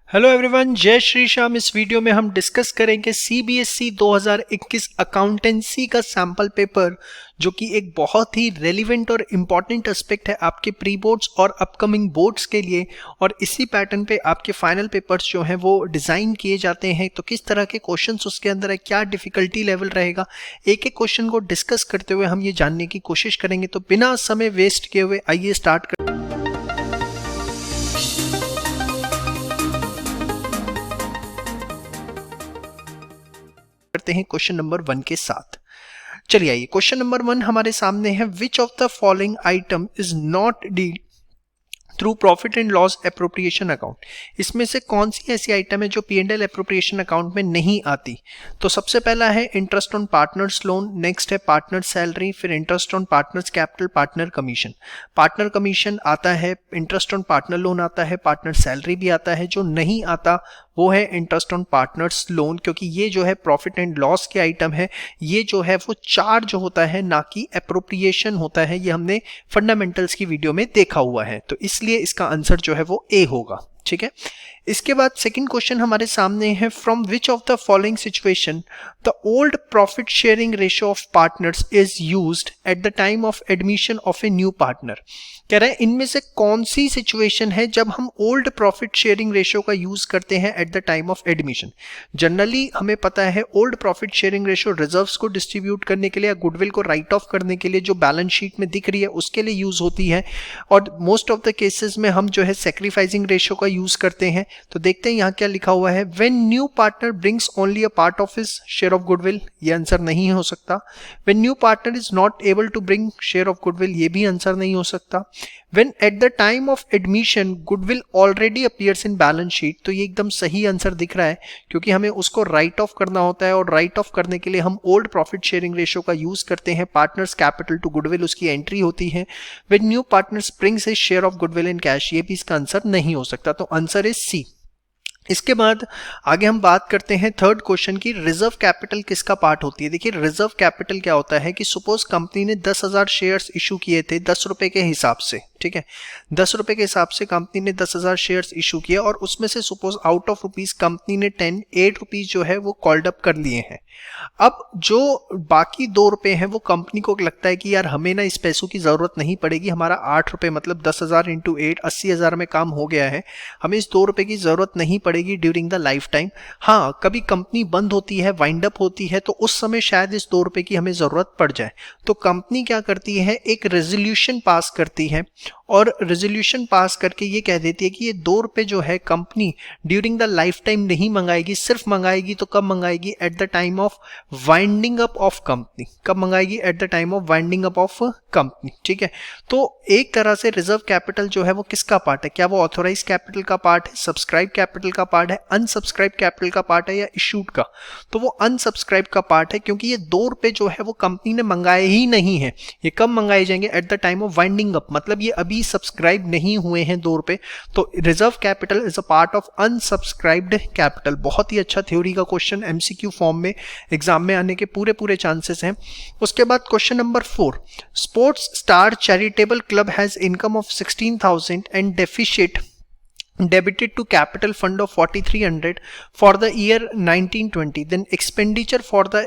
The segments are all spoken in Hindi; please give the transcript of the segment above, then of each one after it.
हेलो एवरीवन, जय श्री श्याम। इस वीडियो में हम डिस्कस करेंगे सीबीएसई 2021 अकाउंटेंसी का सैम्पल पेपर, जो कि एक बहुत ही रेलिवेंट और इम्पॉर्टेंट एस्पेक्ट है आपके प्री बोर्ड्स और अपकमिंग बोर्ड्स के लिए। और इसी पैटर्न पे आपके फाइनल पेपर्स जो हैं वो डिज़ाइन किए जाते हैं। तो किस तरह के क्वेश्चंस उसके अंदर है, क्या डिफिकल्टी लेवल रहेगा, एक एक क्वेश्चन को डिस्कस करते हुए हम ये जानने की कोशिश करेंगे। तो बिना समय वेस्ट किए हुए आइए स्टार्ट करते हैं क्वेश्चन नंबर 1 के साथ। चलिए आइए, क्वेश्चन नंबर 1 हमारे सामने है। विच of the following item is not deal through profit and loss appropriation account. इसमें से कौन सी ऐसी आइटम है जो P&L एप्रोप्रिएशन अकाउंट में नहीं आती। तो सबसे पहला है interest on partners loan, next है पार्टनर सैलरी, फिर interest on partners capital, partner commission. Partner commission आता है, इंटरेस्ट ऑन पार्टनर लोन आता है, पार्टनर सैलरी भी आता है। जो नहीं आता वो है इंटरेस्ट ऑन पार्टनर्स लोन, क्योंकि ये जो है प्रॉफिट एंड लॉस के आइटम है। ये जो है वो चार्ज होता है, ना कि एप्रोप्रिएशन होता है। ये हमने फंडामेंटल्स की वीडियो में देखा हुआ है, तो इसलिए इसका आंसर जो है वो ए होगा। ठीक है। इसके बाद सेकंड क्वेश्चन हमारे सामने है। From which of the following situation the old profit sharing ratio of partners is used eight the time of admission of a new partner. कह रहे हैं इनमें से कौन सी सिचुएशन है जब हम ओल्ड प्रॉफिट शेयरिंग रेशियो का यूज करते हैं at the time of admission. Generally हमें पता है old profit sharing ratio reserves को डिस्ट्रीब्यूट करने के लिए या गुडविल को राइट ऑफ करने के लिए, जो बैलेंस शीट में दिख रही है उसके लिए यूज होती है। और मोस्ट ऑफ द केसेस में हम जो है सैक्रिफाइसिंग रेशियो का यूज करते हैं। तो देखते हैं यहाँ क्या लिखा हुआ है। When new partner brings only a part of his share of goodwill, ये आंसर नहीं हो सकता। When new partner is not able to bring share of goodwill, ये भी आंसर नहीं हो सकता। When at the time of admission goodwill already appears in balance sheet, तो ये एकदम सही आंसर दिख रहा है, क्योंकि हमें उसको राइट ऑफ करना होता है और राइट ऑफ करने के लिए हम ओल्ड प्रॉफिट शेयरिंग रेशियो का यूज करते हैं। पार्टनर्स कैपिटल टू गुडविल उसकी एंट्री होती है। When new partners brings his share of goodwill in cash, ये भी इसका आंसर नहीं हो सकता। तो आंसर इज सी। इसके बाद आगे हम बात करते हैं थर्ड क्वेश्चन की। रिजर्व कैपिटल किसका पार्ट होती है। देखिए रिजर्व कैपिटल क्या होता है कि सपोज कंपनी ने 10,000 शेयर्स इशू किए थे 10 रुपए के हिसाब से। ठीक है, 10 रुपए के हिसाब से कंपनी ने 10,000 शेयर्स इशू किए और उसमें से suppose out of rupees company ने 8 रुपीज जो है वो कॉल्ड अप कर लिए हैं। अब जो बाकी 2 रुपए हैं वो कंपनी को लगता है कि यार हमें ना इस पैसों की जरूरत नहीं पड़ेगी, हमारा 8 रुपए मतलब 10,000 इंटू 8 80,000 में काम हो गया है, हमें इस 2 रुपए की जरूरत नहीं पड़ेगी ड्यूरिंग द लाइफ टाइम। हाँ, कभी कंपनी बंद होती है, वाइंड अप होती है, तो उस समय शायद इस 2 रुपए की हमें जरूरत पड़ जाए। तो कंपनी क्या करती है, एक रेजोल्यूशन पास करती है और रेजोल्यूशन पास करके ये कह देती है कि ये 2 रुपए जो है company during the life time नहीं मंगाएगी, सिर्फ मंगाएगी तो कब मंगाएगी, at the time of winding up of company. कब मंगाएगी, at the time of winding up of company. ठीक है, तो एक तरह से रिजर्व कैपिटल जो है वो किसका पार्ट है, क्या वो ऑथोराइज कैपिटल का पार्ट है, सब्सक्राइब कैपिटल का पार्ट है, अनसब्सक्राइब कैपिटल का पार्ट है या इशूड का। तो वो अनसब्सक्राइब का पार्ट है, क्योंकि ये 2 रुपए जो है वो कंपनी ने मंगाए ही नहीं है। ये कब मंगाए जाएंगे, eight the time of winding up, मतलब ये अभी सब्सक्राइब नहीं हुए हैं 2 रुपए। तो reserve capital is a part of unsubscribed capital. बहुत ही अच्छा थ्योरी का क्वेश्चन, एमसीक्यू फॉर्म में एग्जाम में आने के पूरे चांसेस हैं। उसके बाद question number 4। Sports star charitable club has income of 16,000 and deficit debited to capital fund of 4,300 for the year 1920, then expenditure for the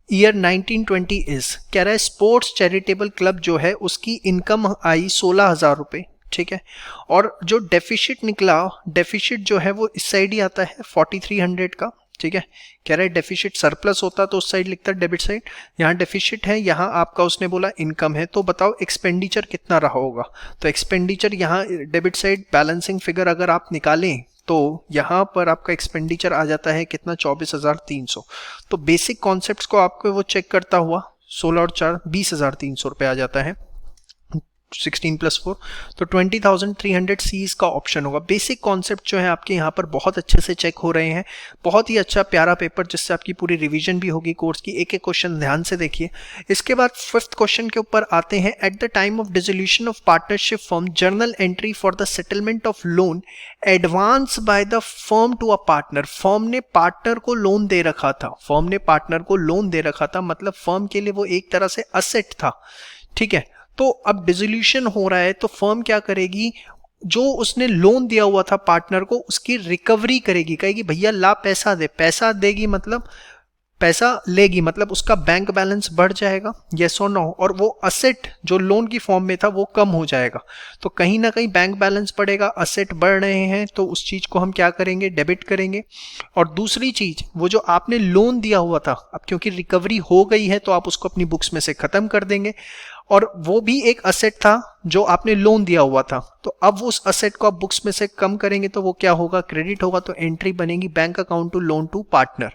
year 1920 is. कह रहा है स्पोर्ट्स चैरिटेबल क्लब जो है उसकी इनकम आई 16,000 रुपए। ठीक है, और जो डेफिशिट निकला, डेफिशिट जो है वो इस साइड ही आता है 4,300 का। ठीक है, कह रहा है डेफिशिट सरप्लस होता तो उस साइड लिखता डेबिट साइड, यहाँ डेफिशिट है, यहाँ आपका उसने बोला इनकम है। तो बताओ एक्सपेंडिचर कितना रहा होगा। तो एक्सपेंडिचर यहाँ डेबिट साइड बैलेंसिंग फिगर अगर आप निकालें तो यहाँ पर आपका एक्सपेंडिचर आ जाता है कितना, 24,300। तो बेसिक कॉन्सेप्ट्स को आपको वो चेक करता हुआ 16 और 4 20,300 रुपये आ जाता है, 16 + 4, तो 20,300 सी इसका ऑप्शन होगा। बेसिक कॉन्सेप्ट जो है आपके यहाँ पर बहुत अच्छे से चेक हो रहे हैं। बहुत ही अच्छा प्यारा पेपर, जिससे आपकी पूरी रिवीजन भी होगी कोर्स की। एक एक क्वेश्चन ध्यान से देखिए। इसके बाद 5th क्वेश्चन के ऊपर आते हैं। At the time of dissolution of partnership firm, journal entry for the settlement of loan advance by the firm to a partner. Firm ने पार्टनर को लोन दे रखा था, फर्म ने पार्टनर को लोन दे रखा था, मतलब फर्म के लिए वो एक तरह से असेट था। ठीक है, तो अब डिसोल्यूशन हो रहा है तो फर्म क्या करेगी, जो उसने लोन दिया हुआ था पार्टनर को उसकी रिकवरी करेगी, कहेगी भैया ला पैसा दे, पैसा देगी मतलब पैसा लेगी, मतलब उसका बैंक बैलेंस बढ़ जाएगा, यस और नो, और वो असेट जो लोन की फॉर्म में था वो कम हो जाएगा। तो कहीं ना कहीं बैंक बैलेंस बढ़ेगा, असेट बढ़ रहे हैं, तो उस चीज को हम क्या करेंगे, डेबिट करेंगे। और दूसरी चीज, वो जो आपने लोन दिया हुआ था, अब क्योंकि रिकवरी हो गई है तो आप उसको अपनी बुक्स में से खत्म कर देंगे, और वो भी एक असेट था जो आपने लोन दिया हुआ था, तो अब उस असेट को आप बुक्स में से कम करेंगे तो वो क्या होगा, क्रेडिट होगा। तो एंट्री बनेगी bank account to loan to partner.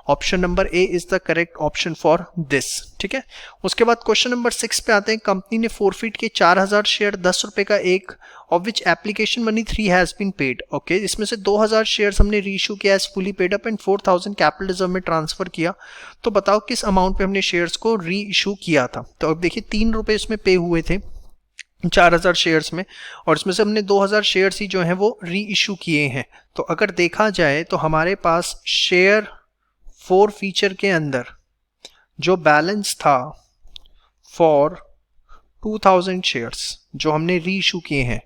Option number A is the correct option for this. ठीक है, उसके बाद क्वेश्चन नंबर 6 पे आते हैं। कंपनी ने फोरफिट के 4000 शेयर 10 रुपए का एक, of which application money 3 has been paid. Okay, इसमें से 2000 शेयर्स हमने रीइश्यू किया as fully paid up and 4000 capital reserve में ट्रांसफर किया। तो बताओ किस अमाउंट पे हमने शेयर्स को री इशू किया था। तो अब देखिए 3 रुपए इसमें पे हुए थे 4000 शेयर्स में, और इसमें से हमने 2000 शेयर्स ही जो हैं वो री इशू किए हैं। तो अगर देखा जाए तो हमारे पास शेयर फोर फीचर के अंदर जो बैलेंस था फॉर 2000 शेयर्स जो हमने री इशू किए हैं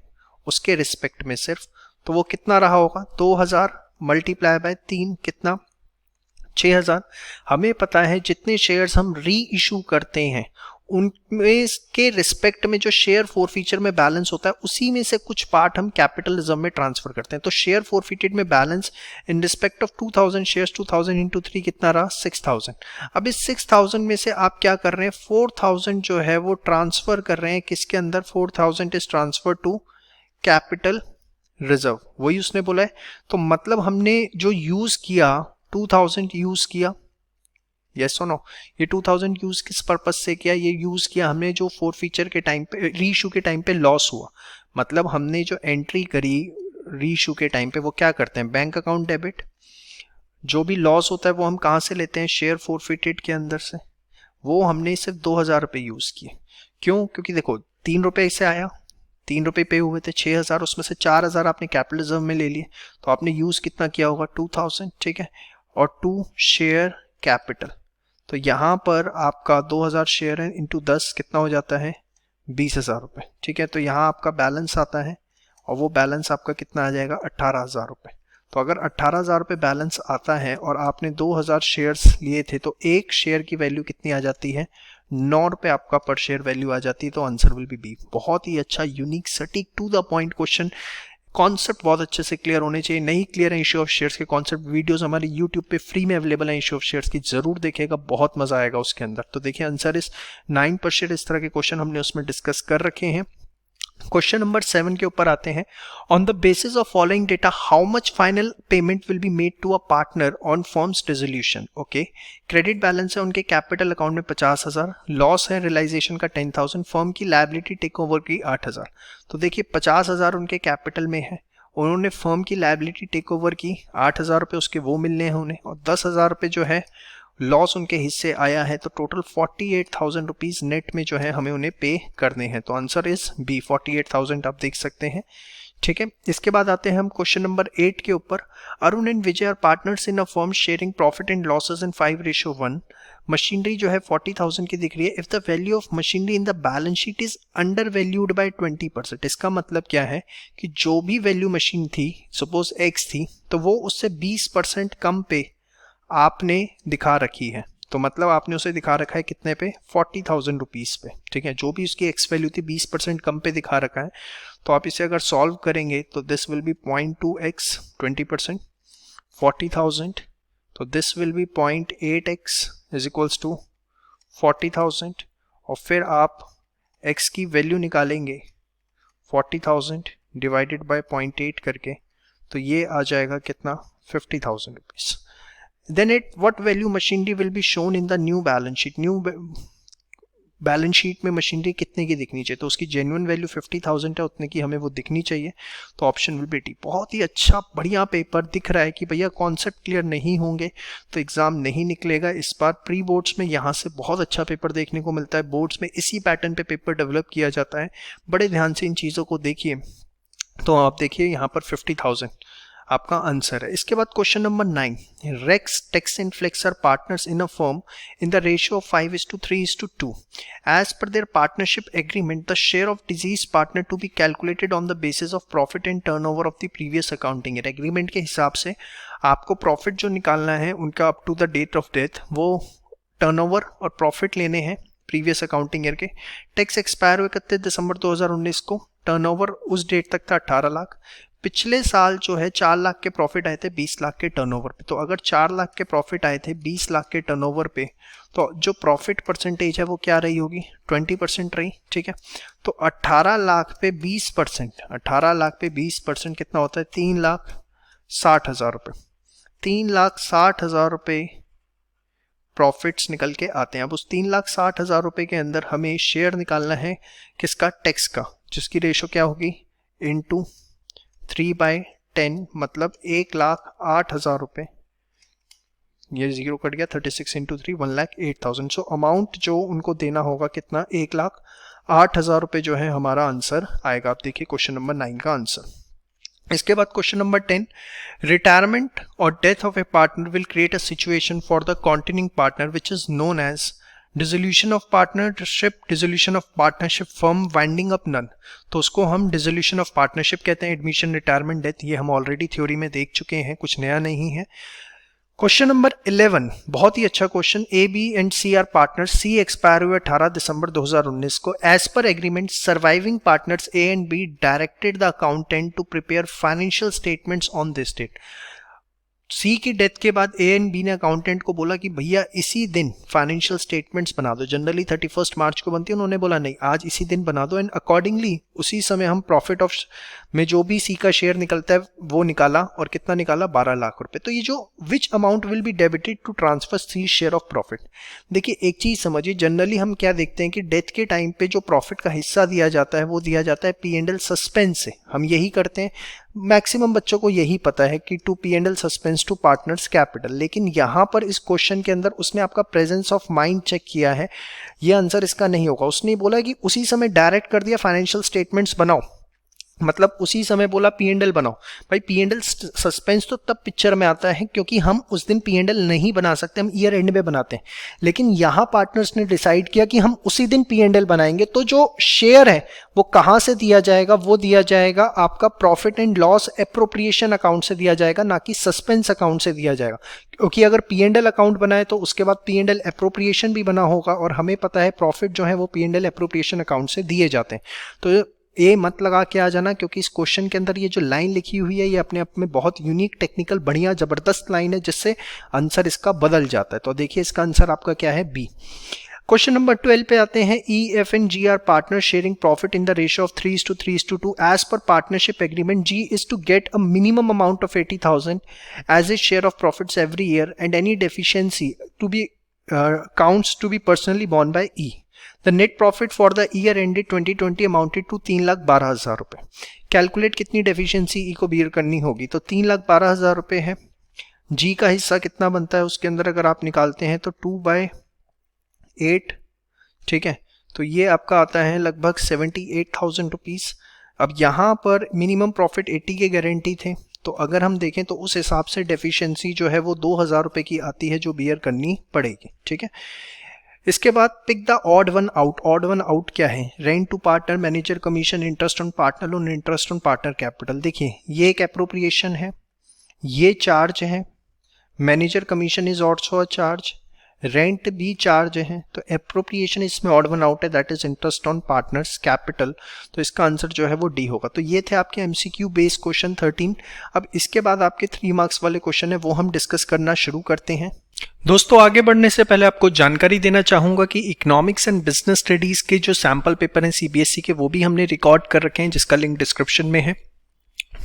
उसके रिस्पेक्ट में सिर्फ, तो वो कितना रहा होगा, 2000 मल्टीप्लाई बाय 3 कितना, 6000। हमें पता है जितने शेयर्स हम री इशू करते हैं उनमें के रिस्पेक्ट में जो शेयर फोर फीचर में बैलेंस होता है उसी में से कुछ पार्ट हम कैपिटल रिजर्व में ट्रांसफर करते हैं। तो शेयर फोर फीटेड में balance in respect of 2000 shares 2000 into 3 कितना रहा, 6000। अब इस 6000 में से आप क्या कर रहे हैं, 4000 जो है वो ट्रांसफर कर रहे हैं किसके अंदर, 4000 is transfer to capital reserve, वही उसने बोला है। तो मतलब हमने जो यूज किया 2000 यूज किया, यस और नो, ये 2000 यूज किस पर्पज से किया, ये यूज किया हमने जो फोर फीचर के टाइम पे री इशू के टाइम पे लॉस हुआ, मतलब हमने जो एंट्री करी री इशू के टाइम पे वो क्या करते हैं, बैंक अकाउंट डेबिट। जो भी लॉस होता है वो हम कहाँ से लेते हैं, शेयर फोरफिटेड के अंदर से। वो हमने सिर्फ 2000 रुपये यूज किए, क्यों, क्योंकि देखो 3 रुपये से आया, 3 रुपये पे हुए थे 6000, उसमें से 4000 आपने कैपिटल रिजर्व में ले लिए, तो आपने यूज कितना किया होगा 2000, ठीक है, और 2 शेयर कैपिटल। तो यहाँ पर आपका 2000 शेयर है इंटू 10 कितना हो जाता है, 20,000 रुपये, ठीक है। तो यहाँ आपका बैलेंस आता है और वो बैलेंस आपका कितना आ जाएगा, 18,000 रुपये। तो अगर 18,000 रुपये बैलेंस आता है और आपने 2000 शेयर्स लिए थे तो एक शेयर की वैल्यू कितनी आ जाती है, 9 रुपये आपका पर शेयर वैल्यू आ जाती है। तो आंसर विल बी बी। बहुत ही अच्छा, यूनिक, सटीक, to the point question. Concept बहुत अच्छे से क्लियर होने चाहिए। नहीं क्लियर है इश्यू ऑफ शेयर्स के कॉन्सेप्ट, वीडियोस हमारे यूट्यूब पे फ्री में अवेलेबल है इश्यू ऑफ शेयर्स की, जरूर देखिएगा, बहुत मजा आएगा उसके अंदर। तो देखिए आंसर इस 9 पर शेयर, इस तरह के क्वेश्चन हमने उसमें डिस्कस कर रखे हैं। क्वेश्चन नंबर 7 के ऊपर आते हैं। On the basis of following data how much final payment will be made to a partner on firm's dissolution. Okay, credit balance है उनके कैपिटल अकाउंट में 50,000, लॉस है रियलाइजेशन का 10,000, फर्म की लायबिलिटी टेक ओवर की 8,000। तो देखिए 50,000 उनके कैपिटल में है, उन्होंने फर्म की लायबिलिटी टेक ओवर की, 8,000 रुपये उसके वो मिलने हैं उन्हें, और 10,000 रुपये जो है लॉस उनके हिस्से आया है। तो टोटल 48,000 रुपीज नेट में जो है हमें उन्हें पे करने हैं। तो आंसर इज बी, 48,000 आप देख सकते हैं, ठीक है। इसके बाद आते हैं हम क्वेश्चन नंबर 8 के ऊपर। Arun and Vijay are partners in a firm sharing profit and losses in 5:1। Machinery जो है 40,000 की दिख रही है। If the value of machinery in the balance sheet is under valued by 20%। इसका मतलब क्या है कि जो भी वैल्यू मशीन थी, सपोज एक्स थी, तो वो उससे 20% कम पे आपने दिखा रखी है। तो मतलब आपने उसे दिखा रखा है कितने पे, 40,000 रुपीज पे, ठीक है। जो भी उसकी एक्स वैल्यू थी 20% कम पे दिखा रखा है। तो आप इसे अगर सॉल्व करेंगे तो दिस विल बी 0.2x 20% 40,000, तो this will be 0.8x is equals to 40,000, और फिर आप x की वैल्यू निकालेंगे 40,000 डिवाइडेड बाय 0.8 करके, तो ये आ जाएगा कितना, 50,000 rupees. Then at what value machinery will be shown in the new balance sheet? New balance sheet में मशीनरी कितने की दिखनी चाहिए, तो उसकी जेन्युइन वैल्यू 50,000 है, उतने की हमें वो दिखनी चाहिए। तो ऑप्शन विल बी डी। बहुत ही अच्छा बढ़िया पेपर दिख रहा है कि भैया कॉन्सेप्ट क्लियर नहीं होंगे तो एग्जाम नहीं निकलेगा। इस बार प्री बोर्ड्स में यहाँ से बहुत अच्छा पेपर देखने को मिलता है, बोर्ड्स में इसी पैटर्न पे पेपर डेवलप किया जाता है। बड़े ध्यान से इन चीज़ों को देखिए। तो आप देखिए यहाँ पर 50,000, आपका आंसर है। इसके बाद question number 9, Rex, Tex and Flex are partners in a firm in the ratio of 5:3:2। As per their partnership agreement the share of deceased partner to be calculated on the basis of profit and turnover of the previous accounting year. Agreement के हिसाब से आपको प्रॉफिट जो निकालना है उनका up to the date of death, वो टर्नओवर और प्रॉफिट लेने हैं प्रीवियस अकाउंटिंग ईयर के। टैक्स एक्सपायर हुए 31 दिसंबर 2019 को, टर्नओवर उस डेट तक था 18 लाख। पिछले साल जो है 4 लाख के प्रॉफिट आए थे 20 लाख के टर्नओवर पे। तो अगर 4 लाख के प्रॉफिट आए थे 20 लाख के टर्नओवर पे, तो जो प्रॉफिट परसेंटेज है वो क्या रही होगी, 20% रही। ठीक है, तो 18 लाख पे 20%, 18 लाख पे 20% कितना होता है, 3,60,000 रुपये। 3,60,000 रुपये प्रॉफिट्स निकल के आते हैं। अब उस 3,60,000 रुपये के अंदर हमें शेयर निकालना है किसका, टैक्स का, जिसकी रेशो क्या होगी, इंटू 3/10, मतलब 1,08,000 रुपये। ये जीरो कट गया, 36 इंटू 3, 1,08,000। सो अमाउंट जो उनको देना होगा कितना, 1,08,000 रुपये जो है हमारा आंसर आएगा। आप देखिए क्वेश्चन नंबर 9 का आंसर। इसके बाद क्वेश्चन नंबर 10, रिटायरमेंट और death of a partner will create a situation for the continuing partner which is known as dissolution of partnership, dissolution of partnership firm winding up none. तो उसको हम डिसोल्यूशन ऑफ पार्टनरशिप कहते हैं। एडमिशन, रिटायरमेंट, डेथ, ये हम ऑलरेडी थ्योरी में देख चुके हैं, कुछ नया नहीं है। क्वेश्चन नंबर 11, बहुत ही अच्छा question. A, B and C are partners. C expire हुए 18 दिसंबर 2019 को। As per agreement surviving partners A and B directed the accountant to prepare financial statements on this date. C की डेथ के बाद ए एंड बी ने अकाउंटेंट को बोला कि भैया इसी दिन फाइनेंशियल स्टेटमेंट्स बना दो। जनरली 31 मार्च को बनती है, उन्होंने बोला नहीं, आज इसी दिन बना दो। एंड अकॉर्डिंगली उसी समय हम प्रॉफिट ऑफ में जो भी सी का शेयर निकलता है वो निकाला, और कितना निकाला, 12 लाख रुपए। तो ये जो which amount will be debited to transfer C share of profit. देखिए एक चीज समझिए, जनरली हम क्या देखते हैं कि डेथ के टाइम पे जो प्रॉफिट का हिस्सा दिया जाता है वो दिया जाता है P&L सस्पेंस से। हम यही करते हैं, मैक्सिमम बच्चों को यही पता है कि to P&L suspense to partners capital. लेकिन यहाँ पर इस क्वेश्चन के अंदर उसने आपका प्रेजेंस ऑफ माइंड चेक किया है, ये आंसर इसका नहीं होगा। उसने बोला कि उसी समय डायरेक्ट कर दिया फाइनेंशियल स्टेटमेंट्स बनाओ, मतलब उसी समय बोला P&L बनाओ। भाई P&L सस्पेंस तो तब पिक्चर में आता है क्योंकि हम उस दिन P&L नहीं बना सकते, हम ईयर एंड में बनाते हैं। लेकिन यहाँ पार्टनर्स ने डिसाइड किया कि हम उसी दिन P&L बनाएंगे, तो जो शेयर है वो कहाँ से दिया जाएगा, वो दिया जाएगा आपका profit and loss appropriation account से दिया जाएगा, ना कि सस्पेंस अकाउंट से दिया जाएगा। क्योंकि अगर P&L अकाउंट बनाए तो उसके बाद P&L एप्रोप्रिएशन भी बना होगा, और हमें पता है प्रॉफिट जो है वो P&L एप्रोप्रिएशन अकाउंट से दिए जाते हैं। तो ए मत लगा के आ जाना, क्योंकि इस क्वेश्चन के अंदर ये जो लाइन लिखी हुई है ये अपने आप में बहुत यूनिक, टेक्निकल, बढ़िया, जबरदस्त लाइन है, जिससे आंसर इसका बदल जाता है। तो देखिए इसका आंसर आपका क्या है, बी। क्वेश्चन नंबर 12 पे आते हैं। E, F and G are partner sharing profit in the ratio of 3:3:2। As per partnership agreement G is to get a minimum amount of 80,000 as a share of profits every year, and any deficiency to be counts to be personally borne by E. The net profit for the year ended 2020 amounted to 3,12,000 रुपए। कैलकुलेट कितनी डेफिशिएंसी ई को बियर करनी होगी, तो 3,12,000 रुपए है। जी का हिस्सा कितना बनता है उसके अंदर, अगर आप निकालते हैं तो 2/8, ठीक है, तो ये आपका आता है लगभग 78,000 रुपीज। अब यहाँ पर मिनिमम प्रॉफिट 80 के गारंटी थे, तो अगर हम देखें तो उस हिसाब से डेफिशिएंसी जो है वो 2,000 रुपए की आती है जो बियर करनी पड़ेगी। ठीक है, इसके बाद pick the odd one out. Odd one out क्या है, rent to partner, manager commission, interest on partner loan, interest on partner capital. देखिए ये एक एप्रोप्रिएशन है, ये चार्ज है, manager commission is also a charge, rent भी चार्ज है, तो एप्रोप्रिएशन इसमें ऑड वन आउट है, that is interest on partners capital. तो इसका आंसर जो है वो डी होगा। तो ये थे आपके एमसीक्यू बेस्ड क्वेश्चन 13। अब इसके बाद आपके 3 मार्क्स वाले क्वेश्चन है वो हम डिस्कस करना शुरू करते हैं। दोस्तों आगे बढ़ने से पहले आपको जानकारी देना चाहूंगा कि इकोनॉमिक्स एंड बिजनेस स्टडीज के जो सैंपल पेपर हैं सीबीएसई के, वो भी हमने रिकॉर्ड कर रखे हैं, जिसका लिंक डिस्क्रिप्शन में है,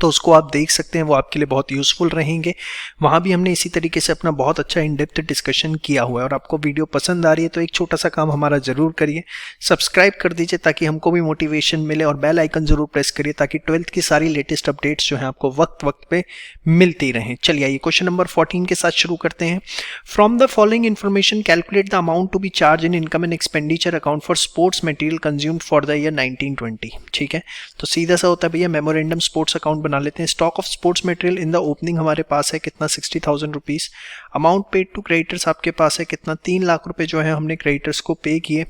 तो उसको आप देख सकते हैं, वो आपके लिए बहुत यूजफुल रहेंगे। वहाँ भी हमने इसी तरीके से अपना बहुत अच्छा इन डेप्थ डिस्कशन किया हुआ है। और आपको वीडियो पसंद आ रही है तो एक छोटा सा काम हमारा जरूर करिए, सब्सक्राइब कर दीजिए ताकि हमको भी मोटिवेशन मिले, और बेल आइकन जरूर प्रेस करिए ताकि 12th की सारी लेटेस्ट अपडेट्स जो है आपको वक्त वक्त पे मिलती रहें। चलिए आइए क्वेश्चन नंबर 14 के साथ शुरू करते हैं। From the following information calculate the amount to be charge in income and expenditure account for sports material consumed for the year 1920। ठीक है, तो सीधा सा होता है भैया, मेमोरेंडम स्पोर्ट्स अकाउंट अमाउंट बना लेते हैं। Stock of sports material in the opening हमारे पास है कितना 60,000 rupees. Amount paid to creditors आपके पास है कितना 3 लाख रुपए जो है हमने क्रेडिटर्स को पे किए।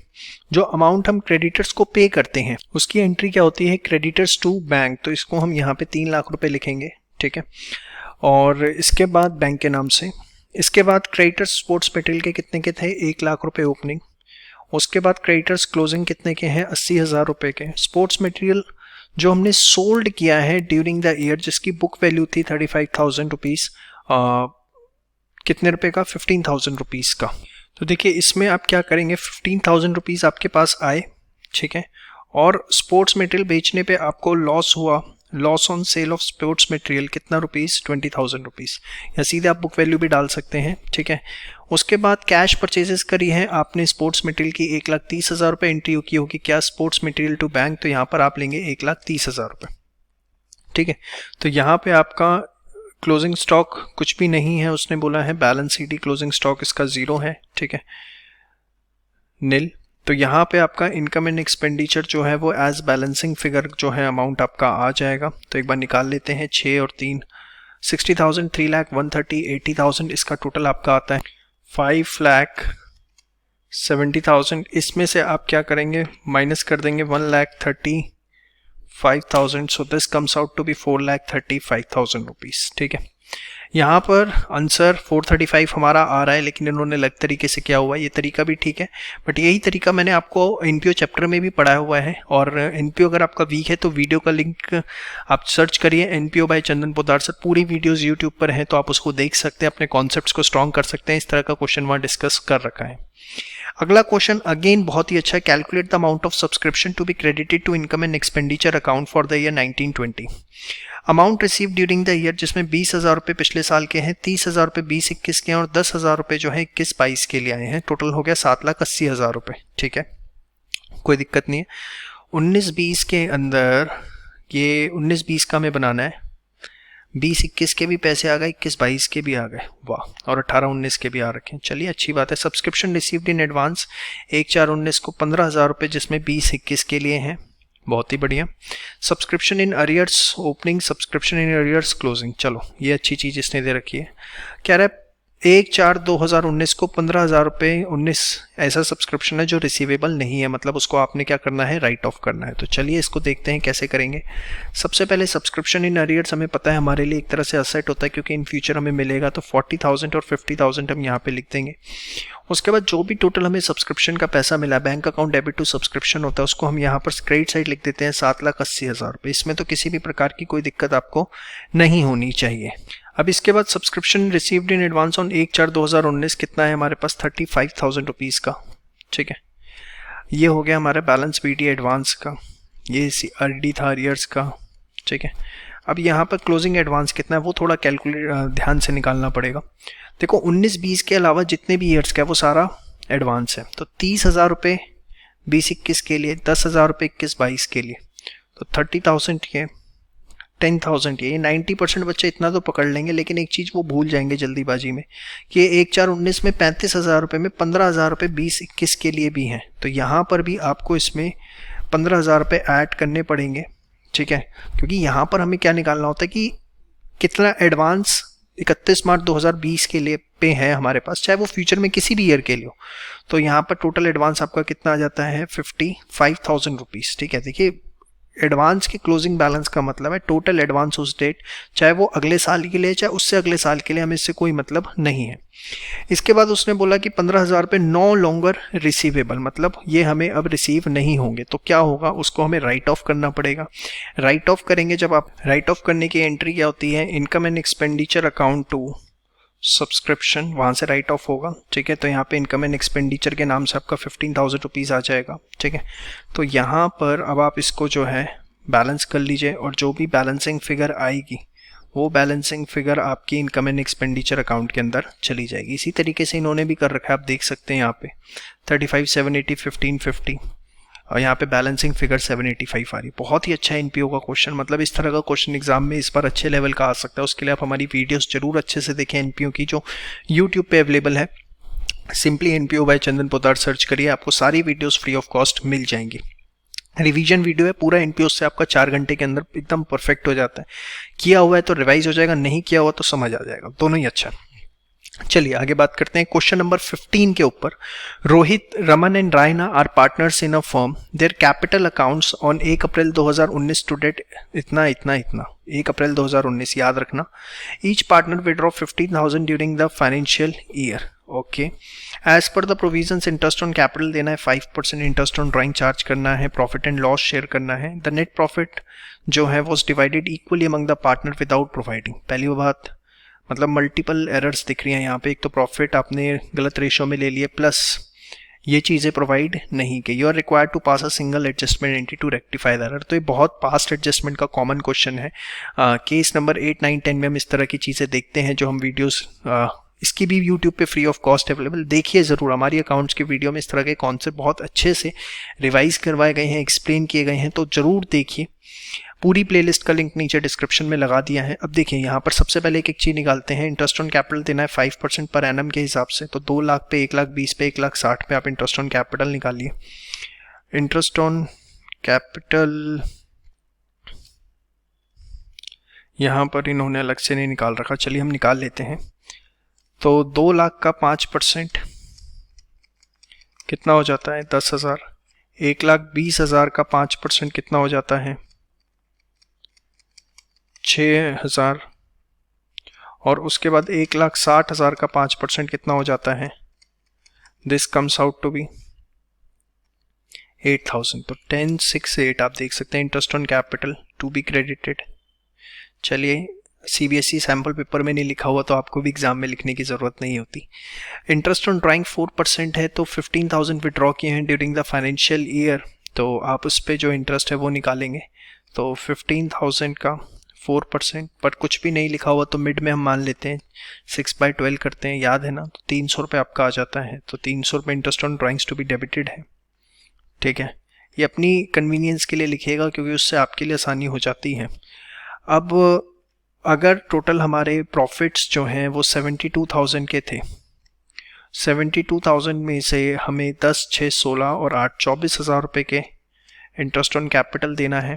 जो अमाउंट हम क्रेडिटर्स को पे करते हैं उसकी एंट्री क्या होती है, क्रेडिटर्स टू बैंक, तो इसको हम यहाँ पे 3 लाख रुपए लिखेंगे, ठीक है। और इसके बाद बैंक के नाम से, इसके बाद क्रेडिटर्स स्पोर्ट्स मटेरियल के कितने के थे 1 लाख रुपए ओपनिंग। उसके बाद क्रेडिटर्स क्लोजिंग कितने के हैं 80,000 रुपए के। स्पोर्ट्स मटेरियल जो हमने सोल्ड किया है ड्यूरिंग द ईयर जिसकी बुक वैल्यू थी 35,000 रुपीज़, कितने रुपए का 15,000 रुपीज़ का। तो देखिए इसमें आप क्या करेंगे, 15,000 रुपीज़ आपके पास आए, ठीक है, और स्पोर्ट्स मटेरियल बेचने पे आपको लॉस हुआ, loss on sale of sports material कितना रुपीज़ 20,000 रुपीज़, या सीधे आप बुक वैल्यू भी डाल सकते हैं, ठीक है। उसके बाद कैश परचेजेस करी है आपने स्पोर्ट्स मटेरियल की 1,30,000 रुपये एंट्री की होगी क्या स्पोर्ट्स मटेरियल टू बैंक, तो यहाँ पर आप लेंगे 1,30,000 रुपये, ठीक है। तो यहाँ पे आपका क्लोजिंग स्टॉक कुछ भी नहीं है, उसने बोला है बैलेंस शीट क्लोजिंग स्टॉक इसका 0 है, ठीक है, नील। तो यहाँ पे आपका इनकम एंड एक्सपेंडिचर जो है वो एज बैलेंसिंग फिगर जो है अमाउंट आपका आ जाएगा। तो एक बार निकाल लेते हैं, 6 और 3 60,000, 3 लाख 130, 80,000, इसका टोटल आपका आता है 5,70,000। इसमें से आप क्या करेंगे, माइनस कर देंगे 1,35,000, so this comes out to be 4,35,000 rupees, ठीक है। यहाँ पर आंसर 435 हमारा आ रहा है, लेकिन इन्होंने अलग तरीके से किया हुआ है, ये तरीका भी ठीक है, बट यही तरीका मैंने आपको एनपीओ चैप्टर में भी पढ़ाया हुआ है। और एनपीओ अगर आपका वीक है तो वीडियो का लिंक आप सर्च करिए, एनपीओ बाय चंदन पोद्दार सर, पूरी वीडियोस यूट्यूब पर हैं, तो आप उसको देख सकते हैं, अपने कॉन्सेप्ट्स को स्ट्रॉन्ग कर सकते हैं। इस तरह का क्वेश्चन वहाँ डिस्कस कर रखा है। अगला क्वेश्चन अगेन बहुत ही अच्छा है, calculate the amount of subscription to be credited to income and expenditure account for the year 1920। Amount receive during the year जिसमें 20,000 रुपये पिछले साल के हैं, 30,000 रुपये 20-21 के हैं और 10,000 रुपये जो है 21-22 के लिए आए हैं। टोटल हो गया 7,80,000 रुपये, ठीक है, कोई दिक्कत नहीं है। 19-20 के अंदर ये 19-20 का हमें बनाना है, 20-21 के भी पैसे आ गए, 21-22 के भी आ गए, वाह, और 18-19 के भी आ रखे हैं, चलिए अच्छी बात है। सब्सक्रिप्शन रिसीव्ड इन एडवांस 1/4/19 को 15,000 रुपये जिसमें 20-21 के लिए हैं, बहुत ही बढ़िया। Subscription in arrears opening, subscription in arrears closing, चलो ये अच्छी चीज़ इसने दे रखी है। कह रहा है 1/4/2019 को 15,000 रुपये 19 ऐसा सब्सक्रिप्शन है जो रिसीवेबल नहीं है, मतलब उसको आपने क्या करना है, राइट ऑफ करना है। तो चलिए इसको देखते हैं कैसे करेंगे। सबसे पहले सब्सक्रिप्शन इन अरियर्स हमें पता है हमारे लिए एक तरह से असेट होता है, क्योंकि इन फ्यूचर हमें मिलेगा, तो 40,000 और 50,000 हम यहाँ पे लिख देंगे। उसके बाद जो भी टोटल हमें सब्सक्रिप्शन का पैसा मिला, bank account debit to subscription होता है, उसको हम यहाँ पर क्रेडिट साइड लिख देते हैं 7,80,000 रुपये। इसमें तो किसी भी प्रकार की कोई दिक्कत आपको नहीं होनी चाहिए। अब इसके बाद subscription received in advance on 1/4/2019 कितना है हमारे पास 35,000 रुपीज़ का, ठीक है। ये हो गया हमारा बैलेंस पीटी एडवांस का, ये आरडी था अरियर्स का, ठीक है। अब यहाँ पर क्लोजिंग एडवांस कितना है वो थोड़ा कैलकुलेट ध्यान से निकालना पड़ेगा। देखो 19-20 के अलावा जितने भी ईयर्स का है वो सारा एडवांस है, तो 30,000 रुपये 20-21 के लिए, 10,000 रुपये 21-22 के लिए, तो 30,000 ये 10,000 ये 90% बच्चे इतना तो पकड़ लेंगे, लेकिन एक चीज़ वो भूल जाएंगे जल्दीबाजी में कि 1/4/19 में 35,000 रुपये में 15,000 रुपये 20-21 के लिए भी हैं, तो यहाँ पर भी आपको इसमें 15,000 रुपये ऐड करने पड़ेंगे, ठीक है, क्योंकि यहाँ पर हमें क्या निकालना होता है कि कितना एडवांस 31 मार्च 2020 के लिए पे है हमारे पास, चाहे वो फ्यूचर में किसी भी ईयर के लिए हो। तो यहाँ पर टोटल एडवांस आपका कितना आ जाता है 55,000 रुपीज़, ठीक है। देखिए एडवांस के क्लोजिंग बैलेंस का मतलब है टोटल एडवांस उस डेट, चाहे वो अगले साल के लिए चाहे उससे अगले साल के लिए, हमें इससे कोई मतलब नहीं है। इसके बाद उसने बोला कि 15,000 रुपये नो लॉन्गर रिसीवेबल, मतलब ये हमें अब रिसीव नहीं होंगे, तो क्या होगा, उसको हमें राइट ऑफ करना पड़ेगा। राइट ऑफ करेंगे, जब आप राइट ऑफ करने की एंट्री क्या होती है, income and expenditure account to subscription, वहाँ से राइट ऑफ होगा, ठीक है। तो यहाँ पे इनकम एंड एक्सपेंडिचर के नाम से आपका 15,000 रुपीज़ आ जाएगा, ठीक है। तो यहाँ पर अब आप इसको जो है बैलेंस कर लीजिए, और जो भी बैलेंसिंग फिगर आएगी वो बैलेंसिंग फिगर आपकी इनकम एंड एक्सपेंडिचर अकाउंट के अंदर चली जाएगी। इसी तरीके से इन्होंने भी कर रखा है, आप देख सकते हैं यहाँ पे 35,780, 1550, और यहाँ पे बैलेंसिंग फिगर 785 आ रही है। बहुत ही अच्छा एनपीओ का क्वेश्चन, मतलब इस तरह का क्वेश्चन एग्जाम में इस बार अच्छे लेवल का आ सकता है। उसके लिए आप हमारी वीडियोस जरूर अच्छे से देखें एनपीओ की, जो यूट्यूब पे अवेलेबल है। सिंपली एनपीओ बाय चंदन पोद्दार सर्च करिए, आपको सारी वीडियोस फ्री ऑफ कॉस्ट मिल जाएंगी। रिवीजन वीडियो है, पूरा एनपीओ से आपका 4 घंटे के अंदर एकदम परफेक्ट हो जाता है। किया हुआ है तो रिवाइज हो जाएगा, नहीं किया हुआ तो समझ आ जाएगा, दोनों ही अच्छा। चलिए आगे बात करते हैं क्वेश्चन नंबर 15 के ऊपर। Rohit, Raman and Raina are partners in a firm. Their capital accounts on 1 April 2019 to date इतना इतना इतना। 1 अप्रैल 2019 याद रखना। Each partner withdraw 15,000 during the financial year. Okay, as per the provisions interest on capital देना है, 5% इंटरेस्ट ऑन ड्राइंग चार्ज करना है, प्रॉफिट एंड लॉस शेयर करना है। द नेट प्रॉफिट जो है was divided equally among the partner without providing. पहली बात मतलब मल्टीपल एरर्स दिख रही हैं यहाँ पे। एक तो प्रॉफिट आपने गलत रेशो में ले लिए, प्लस ये चीज़ें प्रोवाइड नहीं की। You are required to pass a single adjustment entry to rectify the error. तो ये बहुत पास्ट एडजस्टमेंट का कॉमन क्वेश्चन है। केस नंबर 8, 9, 10 में हम इस तरह की चीज़ें देखते हैं जो हम वीडियोस इसकी भी यूट्यूब पे फ्री ऑफ कॉस्ट अवेलेबल, देखिए ज़रूर। हमारी अकाउंट्स के वीडियो में इस तरह के कॉन्सेप्ट बहुत अच्छे से रिवाइज करवाए गए हैं, एक्सप्लेन किए गए हैं, तो ज़रूर देखिए। पूरी प्लेलिस्ट का लिंक नीचे डिस्क्रिप्शन में लगा दिया है। अब देखिए यहाँ पर सबसे पहले एक चीज़ निकालते हैं। इंटरेस्ट ऑन कैपिटल देना है 5% पर एनम के हिसाब से, तो 2 लाख पे, 1,20,000 पे, 1,60,000 पे आप इंटरेस्ट ऑन कैपिटल निकालिए। इंटरेस्ट ऑन कैपिटल यहाँ पर इन्होंने अलग से नहीं निकाल रखा, चलिए हम निकाल लेते हैं। तो 2 लाख का 5% कितना हो जाता है? 10,000। 1,20,000 का 5% कितना हो जाता है? 6,000। और उसके बाद 1,60,000 का 5% कितना हो जाता है? This comes out to be 8,000। तो 10,6,8 आप देख सकते हैं interest on capital to be credited. चलिए, सीबीएसई सैम्पल पेपर में नहीं लिखा हुआ तो आपको भी एग्जाम में लिखने की ज़रूरत नहीं होती। इंटरेस्ट ऑन ड्राइंग 4% है, तो 15,000 विड्रॉ किए हैं ड्यूरिंग द फाइनेंशियल ईयर, तो आप उस पर जो इंटरेस्ट है वो निकालेंगे। तो 15,000 का 4%, पर कुछ भी नहीं लिखा हुआ तो मिड में हम मान लेते हैं, 6/12 करते हैं, याद है ना? तो 300 रुपये आपका आ जाता है। तो 300 रुपये interest on drawings to be debited है। ठीक है, ये अपनी कन्वीनियंस के लिए लिखिएगा क्योंकि उससे आपके लिए आसानी हो जाती है। अब अगर टोटल हमारे प्रॉफिट्स जो हैं वो 72,000 के थे, 72,000 में से हमें 10, 6, 16 और 8, 24,000 रुपये के इंटरेस्ट ऑन कैपिटल देना है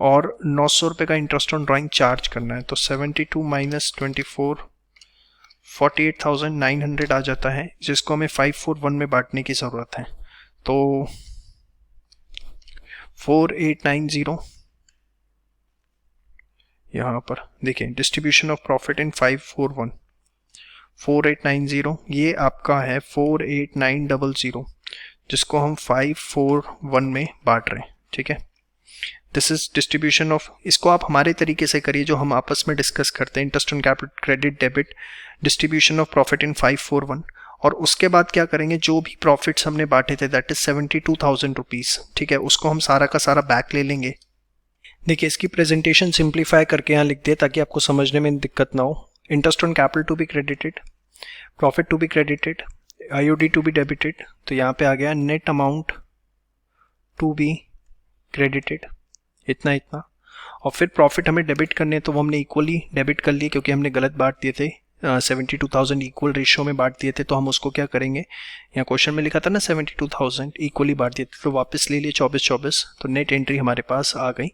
और 900 रुपये का इंटरेस्ट ऑन ड्राइंग चार्ज करना है। तो 72 माइनस 24, 48,900 आ जाता है, जिसको हमें 541 में बांटने की ज़रूरत है। तो 4890 यहाँ पर देखिए, डिस्ट्रीब्यूशन ऑफ प्रॉफिट इन 541, 4890, ये आपका है 48,900, जिसको हम 541 में बांट रहे हैं। ठीक है, दिस इज डिस्ट्रीब्यूशन ऑफ, इसको आप हमारे तरीके से करिए जो हम आपस में डिस्कस करते हैं। Interest on capital, credit, debit, distribution of profit in 541। और उसके बाद क्या करेंगे, जो भी प्रॉफिट्स हमने बांटे थे दैट इज 72,000 रुपीज़, ठीक है, उसको हम सारा का सारा बैक ले लेंगे। देखिए, इसकी प्रेजेंटेशन सिंप्लीफाई करके यहाँ लिख दे ताकि आपको समझने में दिक्कत ना हो। Interest on capital to be credited, profit to be credited, IOD to be debited, तो यहाँ पे आ गया net amount to be credited, इतना इतना। और फिर प्रॉफिट हमें डेबिट करने, तो वो हमने इक्वली डेबिट कर लिए क्योंकि हमने गलत बांट दिए थे, 72,000 इक्वल रेशियो में बांट दिए थे। तो हम उसको क्या करेंगे, यहाँ क्वेश्चन में लिखा था ना 72,000 इक्वली बांट दिए थे, तो वापस ले लिए 24, तो नेट एंट्री हमारे पास आ गई,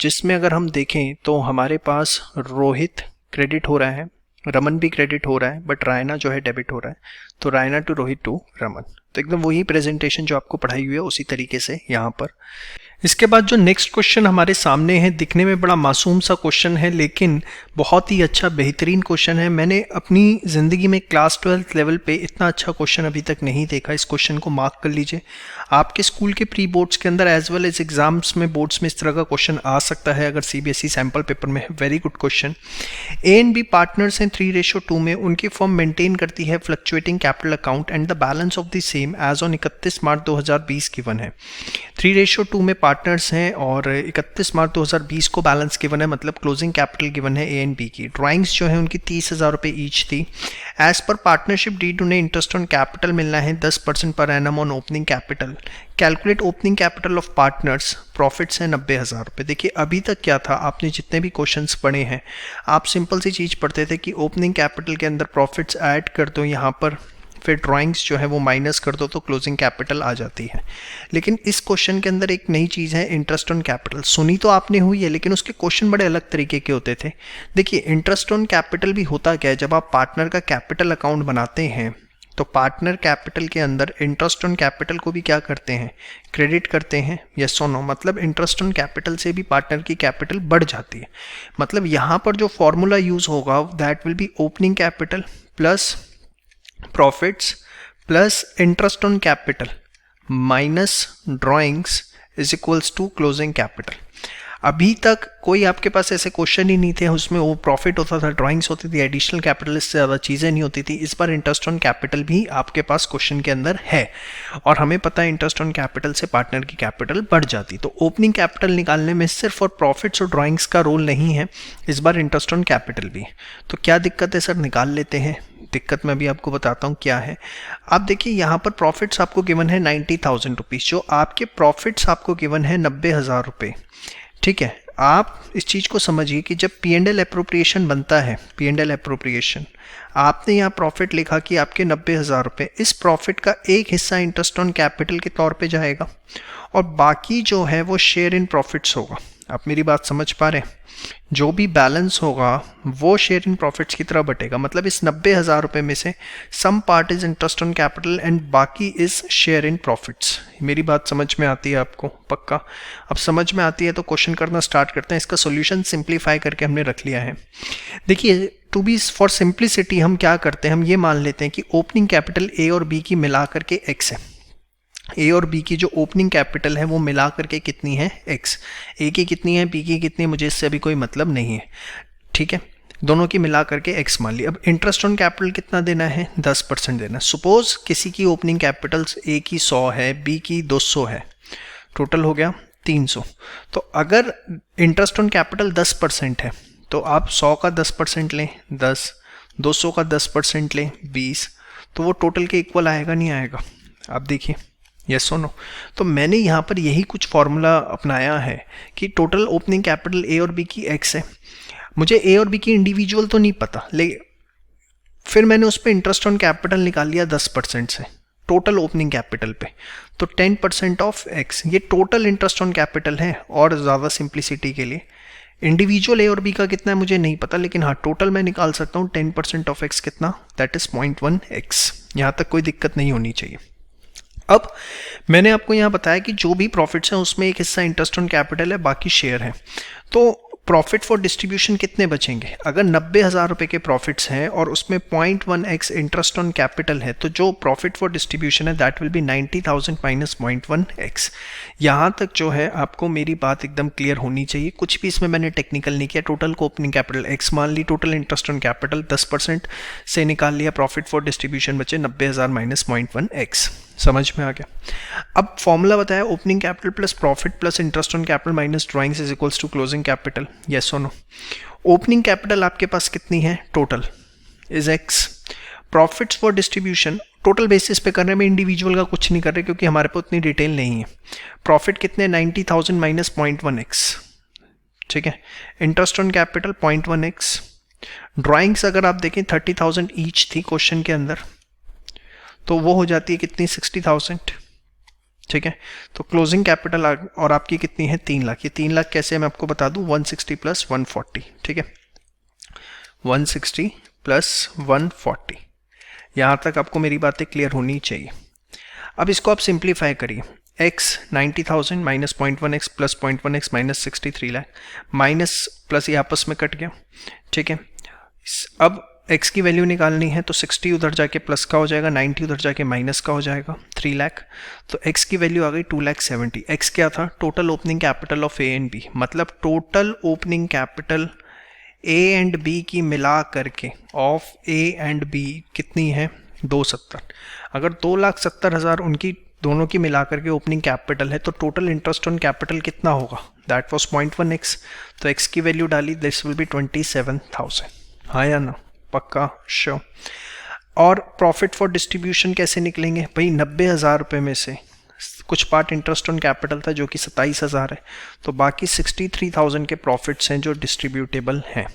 जिसमें अगर हम देखें तो हमारे पास रोहित क्रेडिट हो रहा है, रमन भी क्रेडिट हो रहा है, बट रायना जो है डेबिट हो रहा है। तो रायना टू रोहित टू रमन, तो एकदम वही प्रेजेंटेशन जो आपको पढ़ाई हुई है उसी तरीके से यहाँ पर। इसके बाद जो नेक्स्ट क्वेश्चन हमारे सामने है, दिखने में बड़ा मासूम सा क्वेश्चन है लेकिन बहुत ही अच्छा बेहतरीन क्वेश्चन है। मैंने अपनी ज़िंदगी में क्लास 12th लेवल पे इतना अच्छा क्वेश्चन अभी तक नहीं देखा। इस क्वेश्चन को मार्क कर लीजिए। आपके स्कूल के प्री बोर्ड्स के अंदर एज वेल एज एग्जाम्स में, बोर्ड्स में इस तरह का क्वेश्चन आ सकता है अगर सीबीएसई सैम्पल पेपर में है। Very good question. A and B partners हैं 3:2 में। उनकी फर्म मेंटेन करती है fluctuating capital account and the balance of the same as on 31 March 2020 given है। 3:2 में पार्टनर्स हैं और 31 मार्च 2020 को बैलेंस गिवन है, मतलब क्लोजिंग कैपिटल गिवन है ए एंड बी की। ड्राइंग्स जो है उनकी 30,000 रुपये ईच थी। एज पर पार्टनरशिप डीड उन्हें इंटरेस्ट ऑन कैपिटल मिलना है 10% per annum on opening capital. Calculate opening capital of partners, profits हैं 90,000 रुपये। देखिए, अभी तक क्या था, आपने जितने भी क्वेश्चंस पढ़े हैं आप सिंपल सी चीज़ पढ़ते थे कि ओपनिंग कैपिटल के अंदर प्रॉफिट्स ऐड कर दो यहाँ पर फिर ड्राइंग्स जो है वो माइनस कर दो तो क्लोजिंग कैपिटल आ जाती है। लेकिन इस क्वेश्चन के अंदर एक नई चीज़ है, इंटरेस्ट ऑन कैपिटल। सुनी तो आपने हुई है, लेकिन उसके क्वेश्चन बड़े अलग तरीके के होते थे। देखिए, इंटरेस्ट ऑन कैपिटल भी होता क्या है, जब आप पार्टनर का कैपिटल अकाउंट बनाते हैं तो पार्टनर कैपिटल के अंदर इंटरेस्ट ऑन कैपिटल को भी क्या करते हैं, क्रेडिट करते हैं। यस और नो, मतलब इंटरेस्ट ऑन कैपिटल से भी पार्टनर की कैपिटल बढ़ जाती है। मतलब यहाँ पर जो फॉर्मूला यूज होगा that will be opening capital plus profits plus interest on capital minus drawings is equals to closing capital. अभी तक कोई आपके पास ऐसे क्वेश्चन ही नहीं थे उसमें वो प्रॉफिट होता था, ड्राइंग्स होती थी, एडिशनल कैपिटल, इससे ज़्यादा चीज़ें नहीं होती थी। इस बार इंटरेस्ट ऑन कैपिटल भी आपके पास क्वेश्चन के अंदर है और हमें पता है इंटरेस्ट ऑन कैपिटल से पार्टनर की कैपिटल बढ़ जाती। तो ओपनिंग कैपिटल निकालने में सिर्फ और प्रॉफिट्स और ड्राइंग्स का रोल नहीं है, इस बार इंटरेस्ट ऑन कैपिटल भी। तो क्या दिक्कत है सर, निकाल लेते हैं। दिक्कत मैं भी आपको बताता हूँ क्या है। आप देखिए, यहाँ पर प्रॉफिट्स आपको गिवन है 90,000 रुपीज़, जो आपके प्रॉफिट्स आपको गिवन है 90,000 रुपये। ठीक है, आप इस चीज़ को समझिए कि जब P&L एप्रोप्रिएशन बनता है, P&L एप्रोप्रिएशन, आपने यहाँ प्रॉफिट लिखा कि आपके 90,000 रुपये, इस प्रॉफिट का एक हिस्सा इंटरेस्ट ऑन कैपिटल के तौर पे जाएगा और बाकी जो है वो शेयर इन प्रॉफिट्स होगा। आप मेरी बात समझ पा रहे हैं? जो भी बैलेंस होगा वो शेयर इन प्रॉफिट्स की तरह बटेगा। मतलब इस 90,000 रुपये में से some part is interest on capital and बाकी इज शेयर इन प्रॉफिट्स। मेरी बात समझ में आती है आपको? पक्का? अब समझ में आती है तो क्वेश्चन करना स्टार्ट करते हैं। इसका सॉल्यूशन सिंप्लीफाई करके हमने रख लिया है। देखिए, टू बी फॉर सिंप्लिसिटी हम क्या करते हैं, हम ये मान लेते हैं कि ओपनिंग कैपिटल ए और बी की मिला करके एक्स है। ए और बी की जो ओपनिंग कैपिटल है वो मिला करके कितनी है, एक्स। ए की कितनी है, बी की कितनी है, मुझे इससे अभी कोई मतलब नहीं है। ठीक है, दोनों की मिला करके एक्स मान ली। अब इंटरेस्ट ऑन कैपिटल कितना देना है, 10% देना। सपोज किसी की ओपनिंग कैपिटल्स ए की 100 है, बी की 200 है, टोटल हो गया 300। तो अगर इंटरेस्ट ऑन कैपिटल 10% है तो आप 100 का 10% लें 10, 200 का 10% लें 20, तो वो टोटल के इक्वल आएगा नहीं आएगा? आप देखिए, यस और नो। तो मैंने यहाँ पर यही कुछ फॉर्मूला अपनाया है कि टोटल ओपनिंग कैपिटल ए और बी की एक्स है। मुझे ए और बी की इंडिविजुअल तो नहीं पता, लेकिन फिर मैंने उस पर इंटरेस्ट ऑन कैपिटल निकाल लिया 10% से टोटल ओपनिंग कैपिटल पे, तो 10% ऑफ एक्स, ये टोटल इंटरेस्ट ऑन कैपिटल है। और ज़्यादा सिंप्लिसिटी के लिए इंडिविजुअल ए और बी का कितना है मुझे नहीं पता, लेकिन हाँ टोटल मैं निकाल सकता हूँ। 10% ऑफ एक्स कितना, दैट इज 0.1 एक्स। यहाँ तक कोई दिक्कत नहीं होनी चाहिए। अब मैंने आपको यहाँ बताया कि जो भी प्रॉफिट्स हैं उसमें एक हिस्सा इंटरेस्ट ऑन कैपिटल है, बाकी शेयर है। तो प्रॉफिट फॉर डिस्ट्रीब्यूशन कितने बचेंगे? अगर 90,000 रुपये के प्रॉफिट्स हैं और उसमें 0.1x इंटरेस्ट ऑन कैपिटल है, तो जो प्रॉफिट फॉर डिस्ट्रीब्यूशन है that will B 90,000 minus 0.1x। यहाँ तक जो है आपको मेरी बात एकदम क्लियर होनी चाहिए। कुछ भी इसमें मैंने टेक्निकल नहीं किया। टोटल को ओपनिंग कैपिटल x मान ली, टोटल इंटरेस्ट ऑन कैपिटल 10% से निकाल लिया, प्रॉफिट फॉर डिस्ट्रीब्यूशन बचे 90,000 माइनस 0.1x। समझ में आ गया? अब फॉर्मूला बताया, opening capital plus profit plus interest on capital minus drawings is equals to closing capital. Yes और नो? ओपनिंग कैपिटल आपके पास कितनी है, total is X. Profits for distribution total basis पे कर रहे हैं, मैं इंडिविजुअल का कुछ नहीं कर रहे क्योंकि हमारे पास उतनी डिटेल नहीं है। प्रॉफिट कितने, 90,000 माइनस 0.1x। ठीक है, interest on capital 0.1x। Drawings अगर आप देखें 30,000 ईच थी क्वेश्चन के अंदर, तो वो हो जाती है कितनी, 60,000। ठीक है, तो क्लोजिंग कैपिटल और आपकी कितनी है, 3 लाख। ये 3 लाख कैसे मैं आपको बता दूं, 160 प्लस 140। ठीक है, 160 प्लस 140। यहाँ तक आपको मेरी बातें क्लियर होनी चाहिए। अब इसको आप सिंप्लीफाई करिए। x 90,000 minus 0.1x plus 0.1x minus 63 lakh, minus plus ये आपस में कट गया। ठीक है, अब x की वैल्यू निकालनी है तो 60 उधर जाके प्लस का हो जाएगा, 90 उधर जाके माइनस का हो जाएगा, 3 लाख। तो x की वैल्यू आ गई 2,70,000। x क्या था, total opening capital of a and b, मतलब total opening capital a and b की मिला करके ऑफ a एंड b कितनी है, 270। अगर 2,70,000 उनकी दोनों की मिला करके ओपनिंग कैपिटल है तो टोटल इंटरेस्ट ऑन कैपिटल कितना होगा, दैट वाज 0.1x। तो x की वैल्यू डाली, दिस विल बी 27,000। हाँ या ना, पक्का, श्योर। और प्रॉफिट फॉर डिस्ट्रीब्यूशन कैसे निकलेंगे भाई, 90,000 रुपये में से कुछ पार्ट इंटरेस्ट ऑन कैपिटल था जो कि 27,000 है, तो बाकी 63,000 के प्रॉफिट्स हैं जो डिस्ट्रीब्यूटेबल हैं।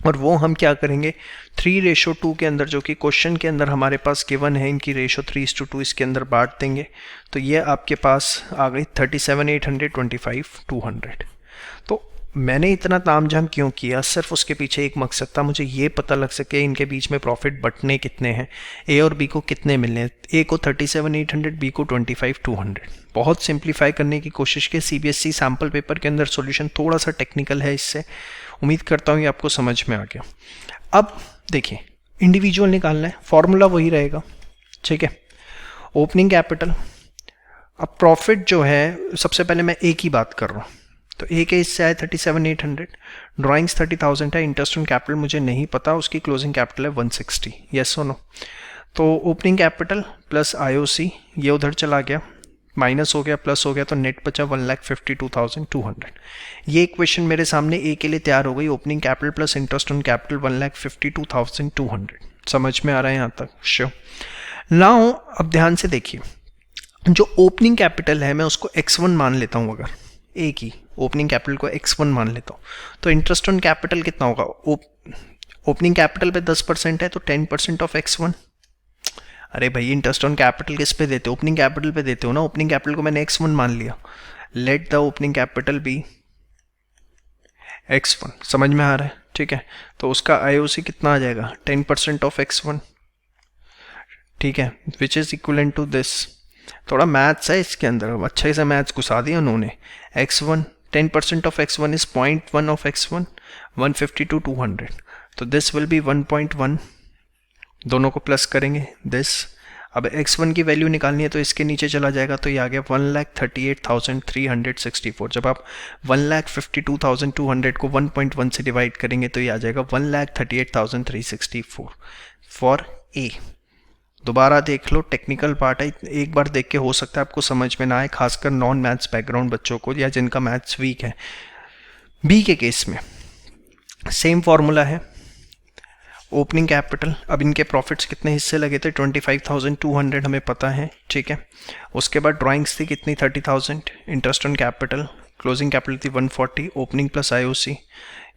और वो हम क्या करेंगे 3:2 के अंदर, जो कि क्वेश्चन के अंदर हमारे पास गिवन है, इनकी रेशो 3:2 इसके अंदर बांट देंगे। तो ये आपके पास आ गई 37,800, 25,200। तो मैंने इतना तामझाम क्यों किया, सिर्फ उसके पीछे एक मकसद था, मुझे ये पता लग सके इनके बीच में प्रॉफिट बटने कितने हैं, ए और बी को कितने मिलने हैं। ए को 37,800, बी को 25,200। बहुत सिंप्लीफाई करने की कोशिश की। सीबीएसई सैम्पल पेपर के अंदर सॉल्यूशन थोड़ा सा टेक्निकल है, इससे उम्मीद करता हूँ ये आपको समझ में आ गया। अब देखिए इंडिविजुअल निकालना है, फॉर्मूला वही रहेगा, ठीक है। ओपनिंग कैपिटल, अब प्रॉफिट जो है सबसे पहले मैं ए की बात कर रहा हूँ, तो ए के हिस्से आए 37,800, ड्राइंग्स 30,000 है, इंटरेस्ट ऑन कैपिटल मुझे नहीं पता, उसकी क्लोजिंग कैपिटल है 160, यस और नो। तो ओपनिंग कैपिटल प्लस आईओसी ये उधर चला गया, माइनस हो गया प्लस हो गया, तो नेट बचा 1,52,200। ये इक्वेशन मेरे सामने ए के लिए तैयार हो गई, opening capital plus interest on capital 1,52,200। समझ में आ रहा है यहाँ तक? श्योर। नाउ अब ध्यान से देखिए, जो ओपनिंग कैपिटल है मैं उसको x1 मान लेता हूँ, अगर ए की ओपनिंग कैपिटल को x1 मान लेता हूँ, तो इंटरेस्ट ऑन कैपिटल कितना होगा? ओपनिंग कैपिटल पे 10% है, तो 10% ऑफ x1। अरे भाई इंटरेस्ट ऑन कैपिटल किस पे देते हो? ओपनिंग कैपिटल पे देते हो ना। ओपनिंग कैपिटल को मैंने x1 मान लिया, let the opening capital be x1। समझ में आ रहा है? ठीक है, तो उसका आईओसी कितना आ जाएगा? 10% ऑफ x1, ठीक है, which is equivalent to this. थोड़ा मैथ्स है इसके अंदर, अच्छे से मैथ्स घुसा दिया उन्होंने। x1 10% of x1 is 0.1 of x1, 152,200, तो दिस विल बी 1.1, दोनों को प्लस करेंगे दिस। अब x1 की वैल्यू निकालनी है तो इसके नीचे चला जाएगा, तो ये आ गया 1,38,364। जब आप 1,52,200 को 1.1 से डिवाइड करेंगे तो ये आ जाएगा 1,38,364 फॉर ए। दोबारा देख लो, टेक्निकल पार्ट है, एक बार देख के हो सकता है आपको समझ में ना आए, खासकर नॉन मैथ्स बैकग्राउंड बच्चों को या जिनका मैथ्स वीक है। बी के केस में सेम फॉर्मूला है, ओपनिंग कैपिटल। अब इनके प्रॉफिट्स कितने हिस्से लगे थे? 25,200 हमें पता है, ठीक है। उसके बाद ड्राइंग्स थी कितनी? 30,000, interest on capital, closing capital थी 140, ओपनिंग प्लस आईओसी,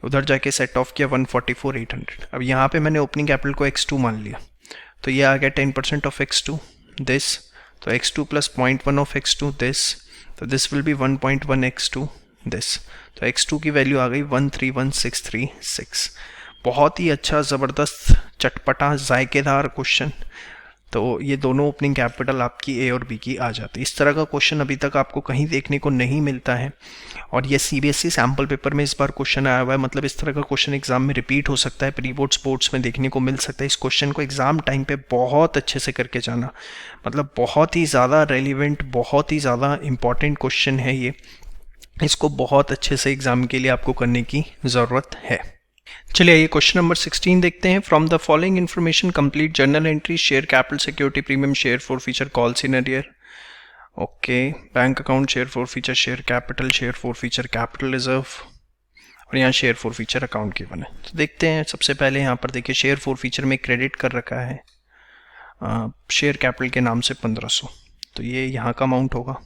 उधर जाके सेट ऑफ किया 144,800। अब यहाँ पे मैंने ओपनिंग कैपिटल को x2 मान लिया, तो ये आ गया 10% ऑफ x2 दिस, तो x2 plus 0.1 of x2 this, तो this will be 1.1 x2 this, तो x2 की वैल्यू आ गई 131,636। बहुत ही अच्छा, ज़बरदस्त, चटपटा, जायकेदार क्वेश्चन। तो ये दोनों ओपनिंग कैपिटल आपकी ए और बी की आ जाती है। इस तरह का क्वेश्चन अभी तक आपको कहीं देखने को नहीं मिलता है, और ये सीबीएसई सैम्पल पेपर में इस बार क्वेश्चन आया हुआ है। मतलब इस तरह का क्वेश्चन एग्जाम में रिपीट हो सकता है, प्री बोर्ड स्पोर्ट्स में देखने को मिल सकता है। इस क्वेश्चन को एग्जाम टाइम पे बहुत अच्छे से करके जाना, मतलब बहुत ही ज़्यादा रेलिवेंट, बहुत ही ज़्यादा इंपॉर्टेंट क्वेश्चन है ये। इसको बहुत अच्छे से एग्जाम के लिए आपको करने की ज़रूरत है। चलिए ये क्वेश्चन नंबर 16 देखते हैं। From the following information complete journal entry, share capital, security premium, share for feature, calls in arrear, okay, bank account, share for feature, share capital, share for feature, capital reserve, और यहाँ share for feature account given है। तो देखते हैं, सबसे पहले यहाँ पर देखिए शेयर फॉर फीचर में क्रेडिट कर रखा है शेयर कैपिटल के नाम से 1500, तो ये यहाँ का अमाउंट होगा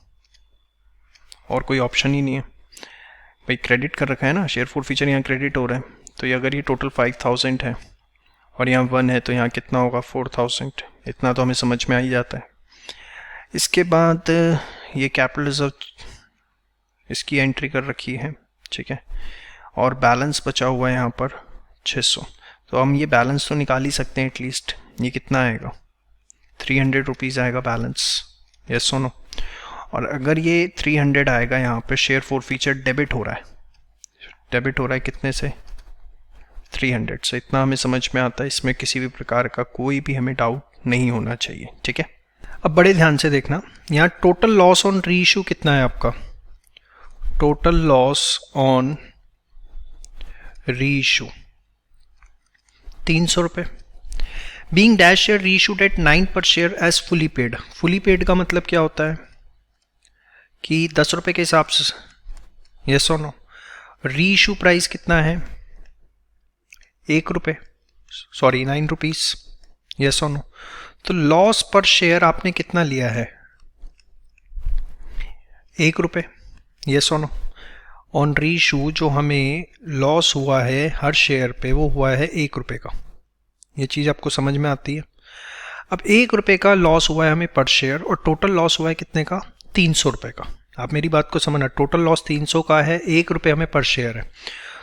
और कोई ऑप्शन ही नहीं है भाई, क्रेडिट कर रखा है ना, शेयर फॉर फीचर यहाँ क्रेडिट हो रहा है। तो ये अगर ये टोटल 5,000 है और यहाँ 1 है, तो यहाँ कितना होगा? 4,000। इतना तो हमें समझ में आ ही जाता है। इसके बाद ये कैपिटल रिजर्व इसकी एंट्री कर रखी है, ठीक है, और बैलेंस बचा हुआ है यहाँ पर 600। तो हम ये बैलेंस तो निकाल ही सकते हैं एटलीस्ट। ये कितना आएगा? 300 रुपीज़ आएगा बैलेंस, यस और नो। और अगर ये 300 आएगा, यहाँ पे शेयर फॉर फीचर डेबिट हो रहा है, डेबिट हो रहा है कितने से? 300 से। इतना हमें समझ में आता है, इसमें किसी भी प्रकार का कोई भी हमें डाउट नहीं होना चाहिए, ठीक है। अब बड़े ध्यान से देखना, यहाँ total loss on reissue कितना है आपका? Total loss on reissue 300 रुपये। Being dash share reissued at 9 पर share as fully paid. Fully paid का मतलब क्या होता है कि 10 रुपये के हिसाब से, यस और नो। री इशू प्राइस कितना है? 1 रुपये, सॉरी 9 रुपीज़, यस और नो। तो लॉस पर शेयर आपने कितना लिया है? 1 रुपये, यस और नो। ऑन रीइशू जो हमें लॉस हुआ है हर शेयर पे वो हुआ है 1 रुपये का। ये चीज़ आपको समझ में आती है। अब 1 रुपये का लॉस हुआ है हमें पर शेयर और टोटल लॉस हुआ है कितने का, 300 रुपये का। आप मेरी बात को समझना, टोटल लॉस 300 का है, 1 रुपये हमें पर शेयर है।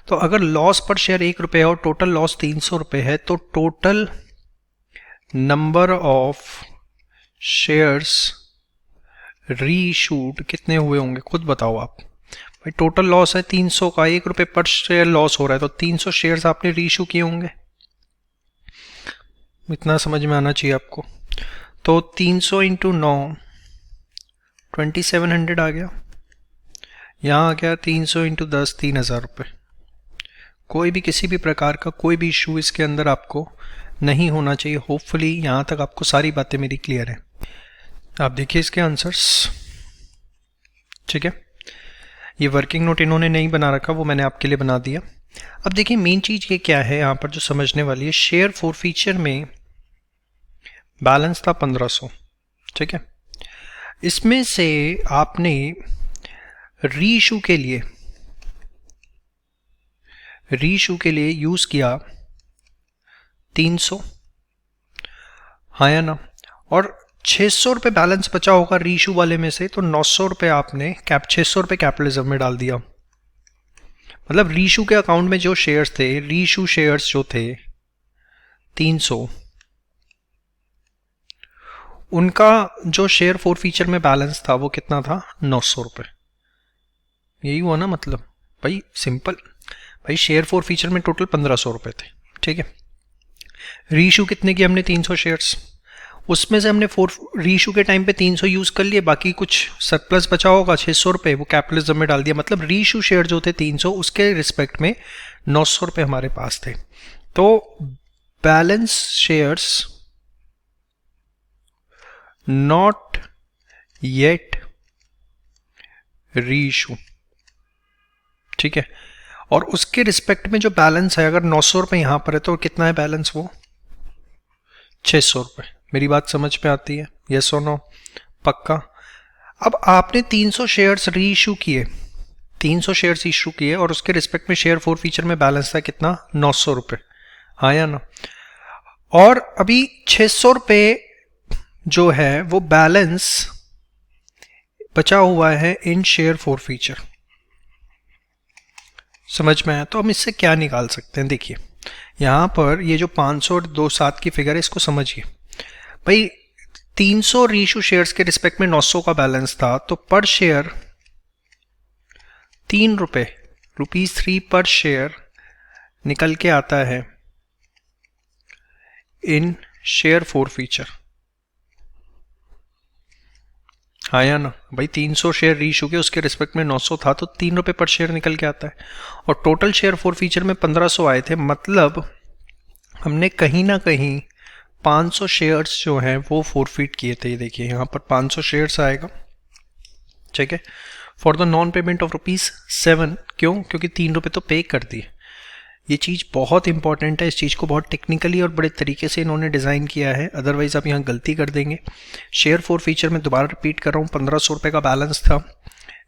तो अगर लॉस पर शेयर 1 रुपये है और टोटल लॉस 300 रुपये है तो total number of shares reissued कितने हुए होंगे, खुद बताओ आप। भाई टोटल लॉस है 300 का, 1 रुपये पर शेयर लॉस हो रहा है तो 300 शेयर्स आपने रीइशू किए होंगे। इतना समझ में आना चाहिए आपको। तो 300 इंटू 9 2700 आ गया। यहाँ आ गया 300 इंटू 10 3000 रुपये। कोई भी किसी भी प्रकार का कोई भी इशू इसके अंदर आपको नहीं होना चाहिए। होपफुली यहाँ तक आपको सारी बातें मेरी क्लियर है। आप देखिए इसके आंसर्स, ठीक है। ये वर्किंग नोट इन्होंने नहीं बना रखा, वो मैंने आपके लिए बना दिया। अब देखिए मेन चीज़ ये क्या है यहाँ पर जो समझने वाली है। शेयर फॉरफीचर में बैलेंस था 1500, ठीक है। इसमें से आपने रीइशू के लिए यूज किया 300, हाँ या ना, और 600 रुपये बैलेंस बचा होगा रीइशू वाले में से, तो 900 रुपये आपने 600 रुपये कैपिटलिज्म में डाल दिया। मतलब रीइशू के अकाउंट में जो शेयर्स थे, रीइशू शेयर्स जो थे 300, उनका जो शेयर फॉरफीचर में बैलेंस था वो कितना था, 900 रुपये। यही हुआ ना मतलब, भाई सिंपल। भाई शेयर फॉरफीचर में टोटल 1500 रुपये थे, ठीक है। रीइशू कितने की हमने, 300 शेयर्स। उसमें से हमने रीइशू के टाइम पे 300 यूज़ कर लिए, बाकी कुछ सरप्लस बचा होगा 600 रुपये, वो कैपिटलिज्म में डाल दिया। मतलब रीइशू शेयर जो थे 300, उसके रिस्पेक्ट में 900 रुपये हमारे पास थे। तो balance shares not yet reissue, ठीक है। और उसके रिस्पेक्ट में जो बैलेंस है, अगर 900 रुपये यहाँ पर है तो कितना है बैलेंस, वो 600 रुपये। मेरी बात समझ में आती है, यस और नो, पक्का। अब आपने 300 शेयर्स रीइशू किए, 300 शेयर्स इशू किए और उसके रिस्पेक्ट में शेयर फॉरफीचर में बैलेंस था कितना, 900 रुपये, हाँ या ना। और अभी 600 रुपये जो है वो बैलेंस बचा हुआ है इन शेयर फॉरफीचर। समझ में आया। तो हम इससे क्या निकाल सकते हैं, देखिए यहाँ पर ये जो 500 और 27 की फिगर है, इसको समझिए। भाई 300 रीइशू शेयर्स के रिस्पेक्ट में 900 का बैलेंस था, तो पर शेयर 3 रुपये, ₹3 पर शेयर निकल के आता है इन शेयर फॉरफीचर, हाँ या ना। भाई 300 शेयर रीइशू के, उसके रिस्पेक्ट में 900 था, तो 3 रुपये पर शेयर निकल के आता है। और टोटल शेयर फॉरफीचर में 1500 आए थे, मतलब हमने कहीं ना कहीं 500 शेयर्स जो हैं वो फॉरफीट किए थे। ये देखिए यहाँ पर 500 शेयर्स आएगा, ठीक है, for the non payment of ₹7। क्यों? क्योंकि 3 रुपये तो पे कर दिए। ये चीज़ बहुत इंपॉर्टेंट है, इस चीज़ को बहुत टेक्निकली और बड़े तरीके से इन्होंने डिज़ाइन किया है, अदरवाइज़ आप यहाँ गलती कर देंगे। शेयर फॉरफीचर में दोबारा रिपीट कर रहा हूँ, 1500 रुपये का बैलेंस था।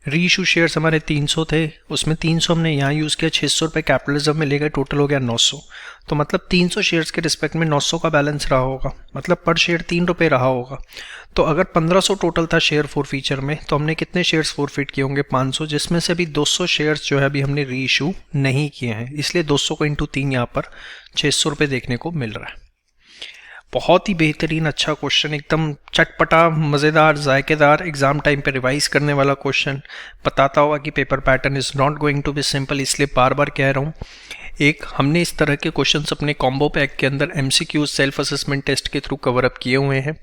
रीइशू शेयर्स हमारे 300 थे, उसमें 300 हमने यहाँ यूज़ किया, 600 रुपये कैपिटलिज्म में ले गए, टोटल हो गया 900। तो मतलब 300 शेयर्स के रिस्पेक्ट में 900 का बैलेंस रहा होगा, मतलब पर शेयर 3 रुपये रहा होगा। तो अगर 1500 टोटल था शेयर फॉरफीचर में, तो हमने कितने शेयर्स फॉरफीट किए होंगे, 500, जिसमें से अभी 200 शेयर्स जो है अभी हमने रीइशू नहीं किए हैं, इसलिए 200 को इंटू 3 यहाँ पर 600 रुपये देखने को मिल रहा है। बहुत ही बेहतरीन अच्छा क्वेश्चन, एकदम चटपटा, मज़ेदार, जायकेदार, एग्जाम टाइम पे रिवाइज करने वाला क्वेश्चन। बताता हुआ कि paper pattern is not going to be simple, इसलिए बार बार कह रहा हूँ। एक हमने इस तरह के क्वेश्चंस अपने कॉम्बो पैक के अंदर MCQ सेल्फ असेसमेंट टेस्ट के थ्रू कवर अप किए हुए हैं,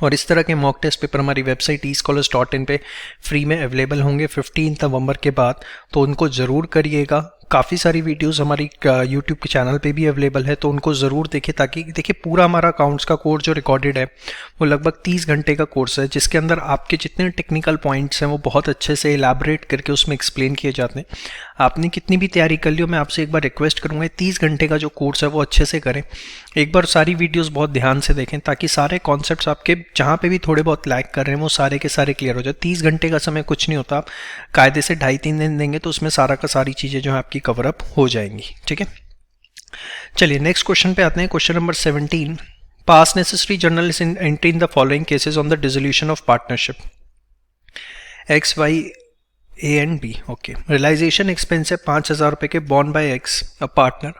और इस तरह के मॉक टेस्ट पेपर हमारी वेबसाइट eScholars.in पे फ्री में अवेलेबल होंगे 15 नवंबर के बाद, तो उनको ज़रूर करिएगा। काफ़ी सारी वीडियोस हमारी यूट्यूब के चैनल पे भी अवेलेबल है, तो उनको ज़रूर देखें, ताकि देखिए पूरा हमारा अकाउंट्स का कोर्स जो रिकॉर्डेड है वो लगभग 30 घंटे का कोर्स है, जिसके अंदर आपके जितने टेक्निकल पॉइंट्स हैं वो बहुत अच्छे से एलैबोरेट करके उसमें एक्सप्लेन किए जाते हैं। आपने कितनी भी तैयारी कर ली हो, मैं आपसे एक बार रिक्वेस्ट करूँगा 30 घंटे का जो कोर्स है वो अच्छे से करें, एक बार सारी वीडियोज़ बहुत ध्यान से देखें, ताकि सारे कॉन्सेप्ट्स आपके जहाँ पर भी थोड़े बहुत लैग कर रहे हैं वो सारे के सारे क्लियर हो जाए। 30 घंटे का समय कुछ नहीं होता, आप कायदे से 2.5-3 दिन देंगे तो उसमें सारा का सारी चीज़ें जो है आपकी कवर अप हो जाएंगी। ठीक है, चलिए नेक्स्ट क्वेश्चन पे आते हैं। Question number 17, pass necessary journal in entry in the following cases on the dissolution of partnership X Y A and B. Okay, realisation expense है 5,000 रुपये के borne by X a partner,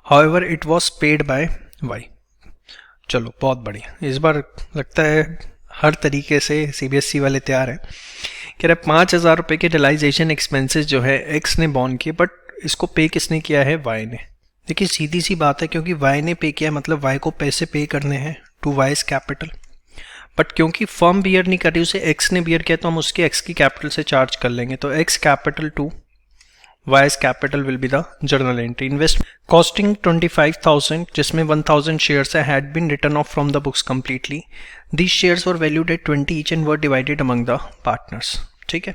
however it was paid by Y. चलो बहुत बढ़िया, इस बार लगता है हर तरीके से सीबीएसई वाले तैयार हैं। कह रहे 5,000 रुपये के रियलाइजेशन एक्सपेंसेस जो है एक्स ने बॉर्न किए, बट इसको पे किसने किया है? वाई ने। देखिए सीधी सी बात है, क्योंकि वाई ने पे किया मतलब वाई को पैसे पे करने हैं टू वाइज कैपिटल, बट क्योंकि फर्म बियर नहीं कर रही, उसे एक्स ने बियर किया, तो हम उसके एक्स की कैपिटल से चार्ज कर लेंगे। तो X capital to Y's capital will be the journal entry. Invest costing 25,000, जिसमें 1,000 shares had been written off from the books completely. These shares were valued at 20 each and were divided among the partners. ठीक है,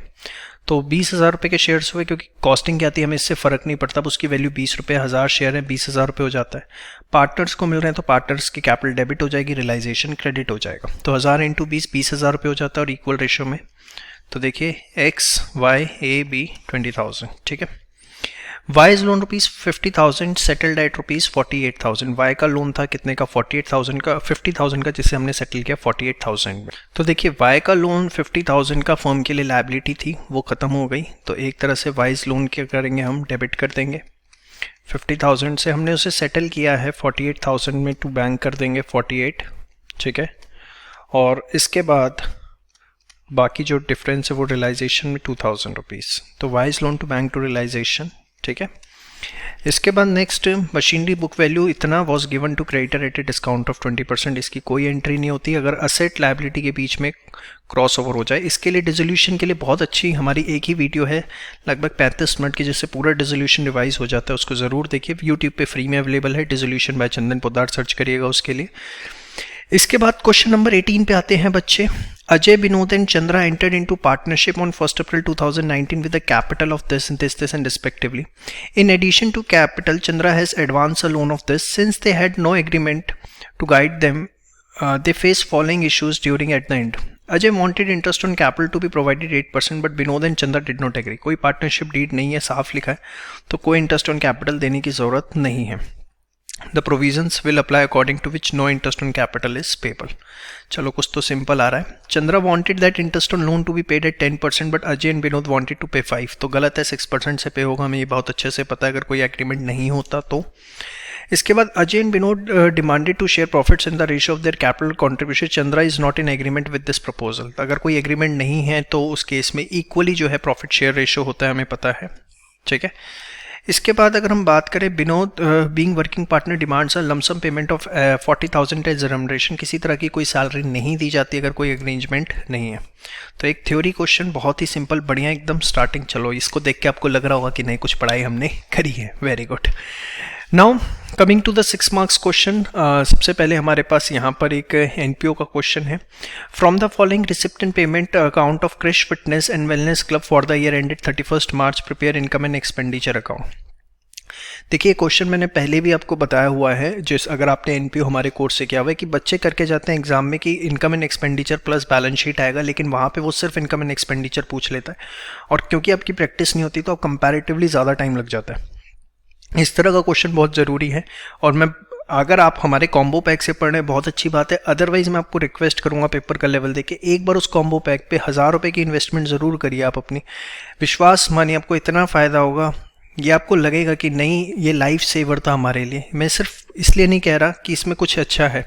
तो 20,000 रुपये के शेयर्स हुए, क्योंकि कॉस्टिंग क्या आती है हमें इससे फ़र्क नहीं पड़ता, अब उसकी वैल्यू 20 रुपये, 1000 शेयर है 20,000 रुपये हो जाता है। पार्टनर्स को मिल रहे हैं तो पार्टनर्स की कैपिटल डेबिट हो जाएगी, रियलाइजेशन क्रेडिट हो जाएगा। तो 1000 इंटू 20,000 रुपये हो जाता है और इक्वल रेशियो में। तो देखिए एक्स वाई ए बी 20,000। ठीक है, Y is loan rupees 50,000 settled at rupees 48,000। Y का लोन था कितने का? 48,000 का, 50,000 का, जिसे हमने सेटल किया 48,000 में। तो देखिए वाई का लोन 50,000 का फर्म के लिए लायबिलिटी थी, वो ख़त्म हो गई। तो एक तरह से वाइज लोन क्या करेंगे हम? डेबिट कर देंगे। 50,000 से हमने उसे सेटल किया है 48,000 में, टू बैंक कर देंगे 48। ठीक है, और इसके बाद बाकी जो डिफरेंस है वो रियलाइजेशन में 2,000 रुपीज़। तो Y's loan to bank to realisation. ठीक है, इसके बाद नेक्स्ट मशीनरी बुक वैल्यू इतना was given to creditor at a discount of 20%। इसकी कोई एंट्री नहीं होती अगर असेट लायबिलिटी के बीच में क्रॉस ओवर हो जाए। इसके लिए डिसोल्यूशन के लिए बहुत अच्छी हमारी एक ही वीडियो है लगभग 35 मिनट की, जिससे पूरा डिसोल्यूशन रिवाइज हो जाता है, उसको ज़रूर देखिए, यूट्यूब पे फ्री में अवेलेबल है। डिसोल्यूशन बाय चंदन पोद्दार सर्च करिएगा उसके लिए। इसके बाद क्वेश्चन नंबर 18 पे आते हैं बच्चे। Ajay, Vinod and Chandra entered into partnership on 1st April 2019 with a capital of this and respectively. In addition to capital, Chandra has advanced a loan of this. Since they had no agreement to guide them, they faced following issues during at the end. Ajay wanted interest on capital to be provided 8%, but Vinod and Chandra did not agree. कोई पार्टनरशिप डीड नहीं है, साफ लिखा है, तो कोई इंटरेस्ट ऑन कैपिटल देने की ज़रूरत नहीं है। The provisions will apply according to which no interest on capital is payable. चलो कुछ तो सिंपल आ रहा है। Chandra wanted that interest on loan to be paid at 10%, but Ajay and Vinod wanted to pay 5%. तो गलत है, 6% से पे होगा, हमें ये बहुत अच्छे से पता है अगर कोई एग्रीमेंट नहीं होता तो। इसके बाद Ajay and Vinod demanded to share profits in the ratio of their capital contribution. Chandra is not in agreement with this proposal. अगर कोई एग्रीमेंट नहीं है तो उस केस में इक्वली जो है प्रॉफिट शेयर रेशियो होता है, हमें पता है। ठीक है, इसके बाद अगर हम बात करें, Vinod being working partner demands a lump sum payment of 40,000 as remuneration. किसी तरह की कोई सैलरी नहीं दी जाती अगर कोई अरेंजमेंट नहीं है। तो एक थ्योरी क्वेश्चन बहुत ही सिंपल, बढ़िया एकदम स्टार्टिंग। चलो इसको देख के आपको लग रहा होगा कि नहीं कुछ पढ़ाई हमने करी है, very good. Now coming to the 6 marks question. सबसे पहले हमारे पास यहाँ पर एक एनपीओ का क्वेश्चन है। From the following receipt and payment account of Krish fitness and wellness club for the year ended 31 March prepare income and expenditure account. देखिए क्वेश्चन मैंने पहले भी आपको बताया हुआ है, जिस अगर आपने एनपीओ हमारे कोर्स से किया हुआ है, कि बच्चे करके जाते हैं एग्जाम में कि income and expenditure plus balance sheet आएगा, लेकिन वहाँ पे वो सिर्फ इनकम एंड एक्सपेंडिचर पूछ लेता है, और क्योंकि आपकी प्रैक्टिस नहीं होती तो कंपैरेटिवली ज़्यादा टाइम लग जाता है। इस तरह का क्वेश्चन बहुत ज़रूरी है, और मैं अगर आप हमारे कॉम्बो पैक से पढ़ रहे हैं बहुत अच्छी बात है, अदरवाइज मैं आपको रिक्वेस्ट करूंगा पेपर का लेवल देके एक बार उस कॉम्बो पैक पे 1000 रुपये की इन्वेस्टमेंट ज़रूर करिए आप अपनी। विश्वास मानिए आपको इतना फ़ायदा होगा, ये आपको लगेगा कि नहीं ये लाइफ सेवर था हमारे लिए। मैं सिर्फ इसलिए नहीं कह रहा कि इसमें कुछ अच्छा है,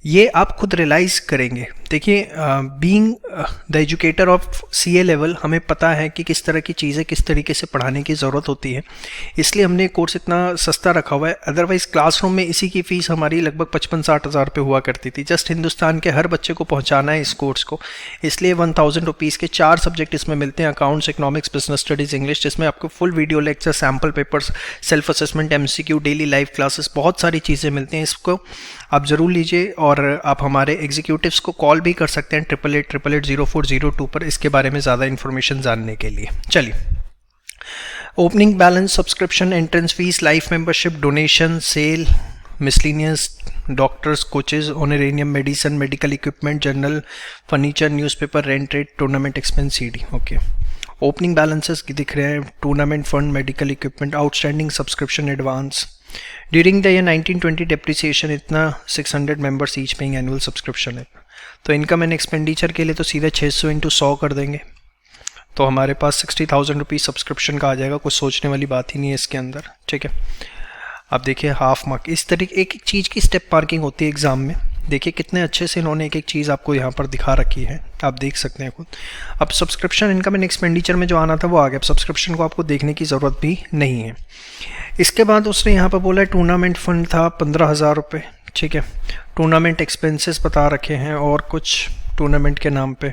ये आप खुद रियलाइज़ करेंगे। देखिए, being the educator of CA level हमें पता है कि किस तरह की चीज़ें किस तरीके से पढ़ाने की ज़रूरत होती है, इसलिए हमने कोर्स इतना सस्ता रखा हुआ है। अदरवाइज़ क्लासरूम में इसी की फ़ीस हमारी लगभग 55-60 हज़ार रुपये हुआ करती थी। जस्ट हिंदुस्तान के हर बच्चे को पहुँचाना है इस कोर्स को, इसलिए 1000 रुपीज़ के 4 सब्जेक्ट इसमें मिलते हैं, accounts, economics, business studies, English, जिसमें आपको full video lecture, sample papers, self assessment, MCQ, daily live classes, बहुत सारी चीज़ें मिलती हैं। इसको आप ज़रूर लीजिए और आप हमारे एग्जीक्यूटिव्स को कॉल भी कर सकते हैं 8888-888-0402 पर इसके बारे में ज़्यादा इन्फॉर्मेशन जानने के लिए। चलिए, opening balance, subscription, entrance fees, life membership, donation, sale, miscellaneous, doctors, coaches, honorarium, medicine, medical equipment, journal, furniture, newspaper, rent rate, tournament expense, CD। Okay, opening balances दिख रहे हैं, tournament fund, medical equipment, outstanding subscription, advance. During the year 1920 depreciation इतना 600 members each paying annual subscription है। तो इनकम एंड एक्सपेंडिचर के लिए तो सीधे 600 × 100 कर देंगे, तो हमारे पास 60,000 रुपीज़ सब्सक्रिप्शन का आ जाएगा। कुछ सोचने वाली बात ही नहीं है इसके अंदर, ठीक है। अब देखिए हाफ मार्क, इस तरीके एक एक चीज़ की स्टेप मार्किंग होती है एग्जाम में। देखिए कितने अच्छे से इन्होंने एक एक चीज़ आपको यहाँ पर दिखा रखी है, आप देख सकते हैं खुद। अब सब्सक्रिप्शन, इनकम एंड एक्सपेंडिचर में जो आना था वो आ गया, अब सब्सक्रिप्शन को आपको देखने की ज़रूरत भी नहीं है। इसके बाद उसने यहाँ पर बोला है टूर्नामेंट फंड था 15,000 रुपये, ठीक है। टूर्नामेंट एक्सपेंसेस बता रखे हैं और कुछ टूर्नामेंट के नाम पे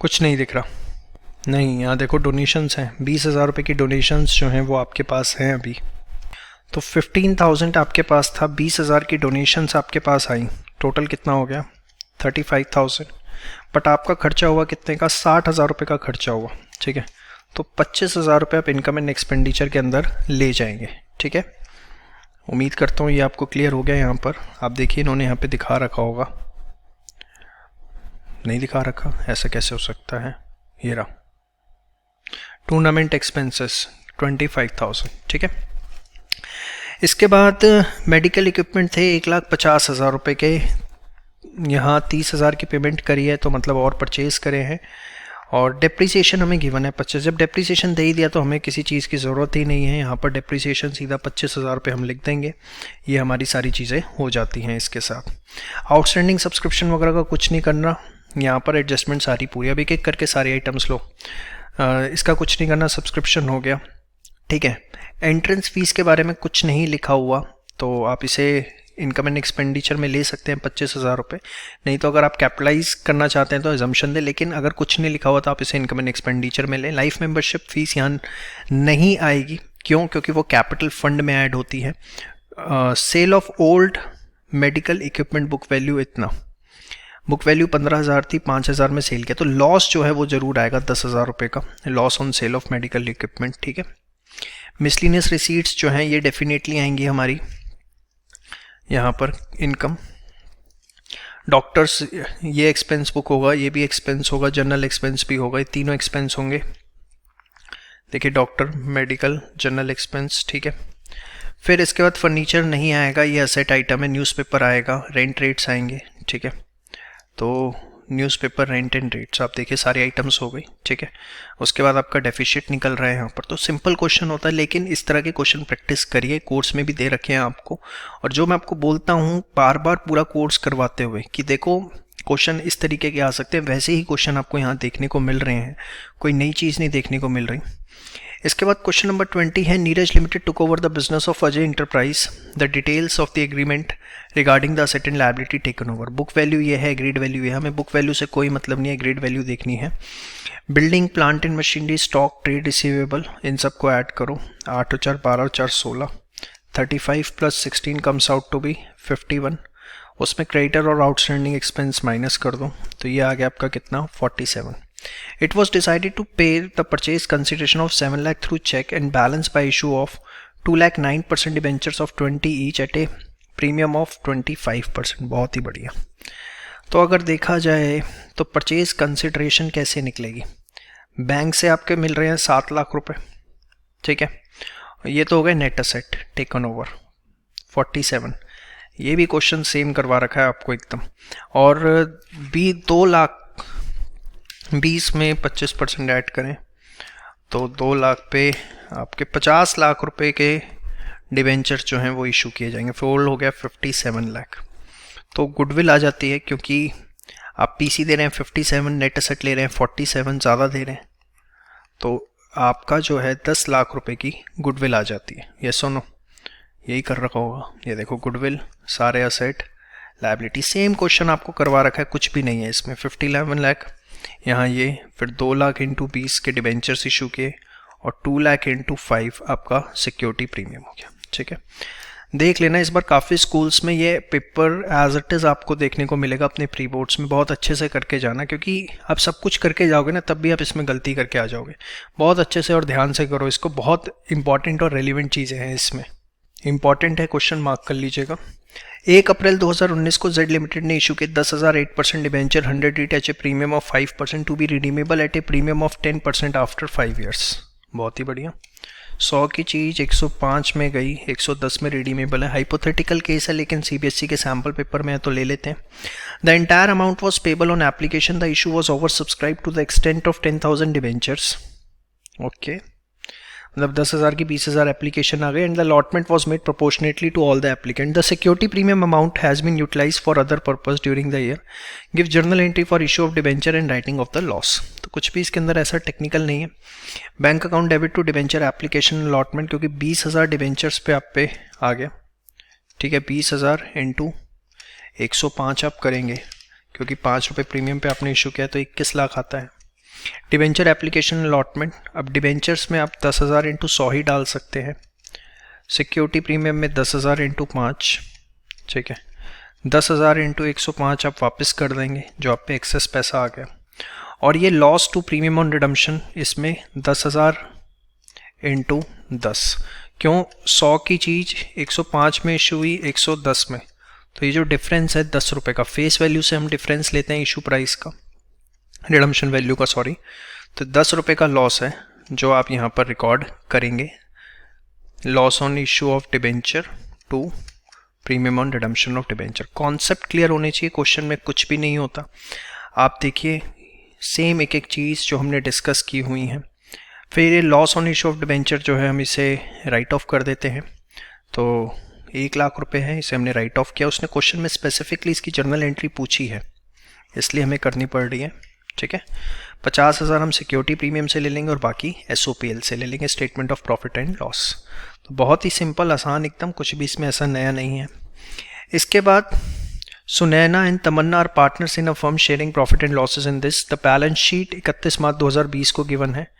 कुछ नहीं दिख रहा। नहीं, यहाँ देखो डोनेशंस हैं, 20,000 रुपये की डोनेशंस जो हैं वो आपके पास हैं अभी। तो 15,000 आपके पास था, 20,000 की डोनेशंस आपके पास आई, टोटल कितना हो गया 35,000। बट आपका खर्चा हुआ कितने का, 60,000 रुपये का खर्चा हुआ, ठीक है। तो 25,000 रुपये आप इनकम एंड एक्सपेंडिचर के अंदर ले जाएंगे, ठीक है। उम्मीद करता हूँ ये आपको क्लियर हो गया। यहाँ पर आप देखिए इन्होंने यहाँ पे दिखा रखा होगा, नहीं दिखा रखा, ऐसा कैसे हो सकता है, ये रहा टूर्नामेंट एक्सपेंसेस 25,000, ठीक है। इसके बाद मेडिकल इक्विपमेंट थे 1,50,000 रुपये के, यहाँ 30,000 की पेमेंट करी है, तो मतलब और परचेज़ करे हैं। और डेप्रिसिएशन हमें गिवन है 25, जब डेप्रिसिएशन दे ही दिया तो हमें किसी चीज़ की ज़रूरत ही नहीं है। यहाँ पर डेप्रिसिएशन सीधा 25,000 रुपये हम लिख देंगे, ये हमारी सारी चीज़ें हो जाती हैं इसके साथ। आउटस्टैंडिंग सब्सक्रिप्शन वगैरह का कुछ नहीं करना, यहाँ पर एडजस्टमेंट सारी पूरी, अब एक एक करके सारे आइटम्स लो। इसका कुछ नहीं करना, सब्सक्रिप्शन हो गया, ठीक है। एंट्रेंस फीस के बारे में कुछ नहीं लिखा हुआ, तो आप इसे इनकम एंड एक्सपेंडिचर में ले सकते हैं 25,000 रुपये। नहीं तो अगर आप कैपिटलाइज करना चाहते हैं तो एजम्पशन दें, लेकिन अगर कुछ नहीं लिखा हुआ तो आप इसे इनकम एंड एक्सपेंडिचर में लें। लाइफ मेंबरशिप फीस यहाँ नहीं आएगी, क्यों, क्योंकि वो कैपिटल फंड में ऐड होती है। Sale of old medical equipment book value इतना, बुक वैल्यू 15,000 थी, 5,000 में सेल किया, तो लॉस जो है वो ज़रूर आएगा 10,000 रुपये का, loss on sale of medical equipment, ठीक है। मिसलिनियस रिसीट्स जो हैं ये डेफिनेटली आएंगी हमारी यहाँ पर इनकम। डॉक्टर्स, ये एक्सपेंस बुक होगा, ये भी एक्सपेंस होगा, जनरल एक्सपेंस भी होगा, ये तीनों एक्सपेंस होंगे। देखिए डॉक्टर, मेडिकल, जनरल एक्सपेंस, ठीक है। फिर इसके बाद फर्नीचर नहीं आएगा, ये असेट आइटम है। न्यूज़पेपर आएगा, रेंट रेट्स आएंगे, ठीक है। तो न्यूज़पेपर, रेंट एंड रेट्स, आप देखिए सारे आइटम्स हो गई, ठीक है। उसके बाद आपका डेफिसिट निकल रहा है यहाँ पर। तो सिंपल क्वेश्चन होता है, लेकिन इस तरह के क्वेश्चन प्रैक्टिस करिए, कोर्स में भी दे रखे हैं आपको। और जो मैं आपको बोलता हूँ बार बार पूरा कोर्स करवाते हुए कि देखो क्वेश्चन इस तरीके के आ सकते हैं, वैसे ही क्वेश्चन आपको यहाँ देखने को मिल रहे हैं, कोई नई चीज़ नहीं देखने को मिल रही। इसके बाद क्वेश्चन नंबर 20 है, Neeraj limited took over the business of Ajay enterprise, the details of the agreement regarding the asset and liability taken over. Book value ये है, ग्रेड वैल्यू ये है, हमें बुक वैल्यू से कोई मतलब नहीं है, ग्रेड वैल्यू देखनी है। Building, plant and machinery, stock, trade receivable, इन सबको ऐड करो। 8 और 4 12 और 4 16, 35 + 16 कम्स आउट टू बी 51। उसमें क्रेडिटर और आउटस्टैंडिंग एक्सपेंस माइनस कर दो, तो ये आ गया आपका कितना, 47। It was decided to pay the purchase consideration of 7 lakh through check and balance by issue of 2 lakh 9% debentures of 20 each at a premium of 25%। बहुत ही बढ़िया। तो अगर देखा जाए तो परचेज कंसिडरेशन कैसे निकलेगी, बैंक से आपके मिल रहे हैं 7 लाख रुपए, ठीक है। ये तो हो गए नेट असेट टेकन ओवर 47, ये भी क्वेश्चन सेम करवा रखा है आपको एकदम। और भी 2 लाख 20 में 25% ऐड करें तो 2 लाख पे आपके 50 लाख रुपए के डिबेंचर जो हैं वो इशू किए जाएंगे। फोल्ड हो गया 57 लाख, तो गुडविल आ जाती है क्योंकि आप पीसी दे रहे हैं 57, नेट एसेट ले रहे हैं 47, ज़्यादा दे रहे हैं, तो आपका जो है 10 लाख रुपए की गुडविल आ जाती है। ये सुनो, यही कर रखा होगा, ये देखो गुडविल, सारे असेट, लायबिलिटी, सेम क्वेश्चन आपको करवा रखा है, कुछ भी नहीं है इसमें। 57 लाख यहाँ ये, फिर 2 लाख इंटू 20 के डिबेंचर्स इशू किए, और 2 लाख इंटू 5 आपका सिक्योरिटी प्रीमियम हो गया। ठीक है, देख लेना इस बार काफ़ी स्कूल्स में ये पेपर एज इट इज़ आपको देखने को मिलेगा अपने प्री बोर्ड्स में। बहुत अच्छे से करके जाना, क्योंकि आप सब कुछ करके जाओगे ना तब भी आप इसमें गलती करके आ जाओगे। बहुत अच्छे से और ध्यान से करो इसको, बहुत इंपॉर्टेंट और रेलिवेंट चीज़ें हैं इसमें, इंपॉर्टेंट है, क्वेश्चन मार्क कर लीजिएगा। 1 अप्रैल 2019 को जेड लिमिटेड ने इशू किए 10,000 8% डिबेंचर 100 रीट each a premium of 5% to be redeemable at a premium of 10% after 5 years. बहुत ही बढ़िया। 100 की चीज़ 105 में गई, 110 में रिडीमेबल है। हाइपोथेटिकल केस है लेकिन सीबीएसई के सैम्पल पेपर में है तो ले लेते हैं। The entire amount was payable on application, the issue was oversubscribe to the extent of 10,000 debentures. Okay, मतलब 10,000 की 20,000 एप्लीकेशन आ गए, and the allotment was made proportionately to all the applicant. The security premium amount has been utilise for other purpose during the year. Give journal entry for issue of debenture and writing off the loss. तो कुछ भी इसके अंदर ऐसा टेक्निकल नहीं है। Bank account debit to debenture application allotment, क्योंकि 20,000 डिबेंचर्स पे आप पे आ गया। ठीक है, 20,000 इंटू 105 आप करेंगे, क्योंकि 5 रुपये प्रीमियम पे आपने इशू किया तो 21 लाख आता है। डिबेंचर एप्लीकेशन अलॉटमेंट, अब डिबेंचर्स में आप 10,000 इंटू 100 ही डाल सकते हैं। सिक्योरिटी प्रीमियम में 10,000 इंटू 5, ठीक है, 10,000 इंटू 105 आप वापस कर देंगे जो आप पे एक्सेस पैसा आ गया। और ये loss to premium on redemption, इसमें 10,000 इंटू 10, क्यों 100 की चीज़ 105 में इशू हुई 110 में, तो ये जो डिफरेंस है 10 रुपये का, फेस वैल्यू से हम डिफरेंस लेते हैं इशू प्राइस का, रिडम्पशन वैल्यू का सॉरी, तो 10 रुपये का लॉस है जो आप यहाँ पर रिकॉर्ड करेंगे। Loss on issue of debenture to premium on redemption of debenture. Concept clear होने चाहिए, क्वेश्चन में कुछ भी नहीं होता। आप देखिए सेम एक एक चीज़ जो हमने डिस्कस की हुई हैं। फिर ये loss on issue of debenture जो है हम इसे राइट ऑफ कर देते हैं, तो 1 लाख रुपए है, इसे हमने राइट ऑफ किया। उसने क्वेश्चन में स्पेसिफिकली इसकी जर्नल एंट्री पूछी है इसलिए हमें करनी पड़ रही है। ठीक है, 50,000 हम सिक्योरिटी प्रीमियम से ले लेंगे और बाकी SOPL से ले लेंगे, statement of profit and loss. तो बहुत ही सिंपल, आसान एकदम, कुछ भी इसमें ऐसा नया नहीं है। इसके बाद Sunaina and Tamanna are partners in a firm sharing profit and losses in this. The balance sheet 31 March 2020 को गिवन है।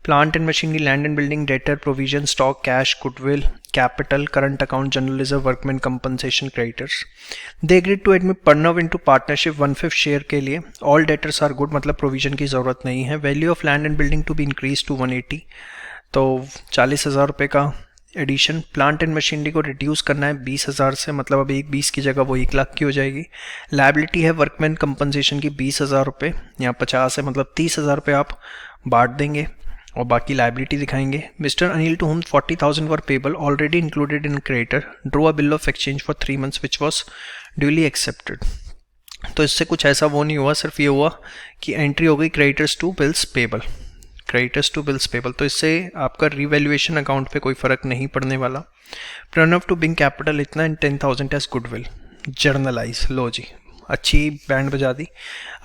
Plant and machinery, land and building, debtor, provision, stock, cash, goodwill, capital, current account, general reserve, workman compensation, creditors. They agreed to admit Pranav into partnership 1/5 share के लिए। ऑल डेटर्स आर गुड, मतलब प्रोविजन की ज़रूरत नहीं है। Value of land and building to be increase to 180, तो 40,000 रुपये का एडिशन। प्लांट एंड मशीनरी को रिड्यूस करना है 20,000 से, मतलब अब 20 की जगह वो 1 लाख की हो जाएगी। लायबिलिटी है वर्कमैन कंपनसेशन की 20,000 रुपये, यहाँ 50 है, मतलब 30,000 रुपये आप बांट देंगे और बाकी लायबिलिटी दिखाएंगे। Mister Anil to whom 40,000 were payable already included in creditor, draw a bill of exchange for 3 months which was duly accepted. तो इससे कुछ ऐसा वो नहीं हुआ, सिर्फ ये हुआ कि एंट्री हो गई creditors to bills payable, creditors to bills payable, तो इससे आपका रिवैल्यूएशन अकाउंट पे कोई फर्क नहीं पड़ने वाला। प्रणव टू बिंग कैपिटल इतना एंड 10,000 एज गुडविल, जर्नलाइज। लो जी, अच्छी बैंड बजा दी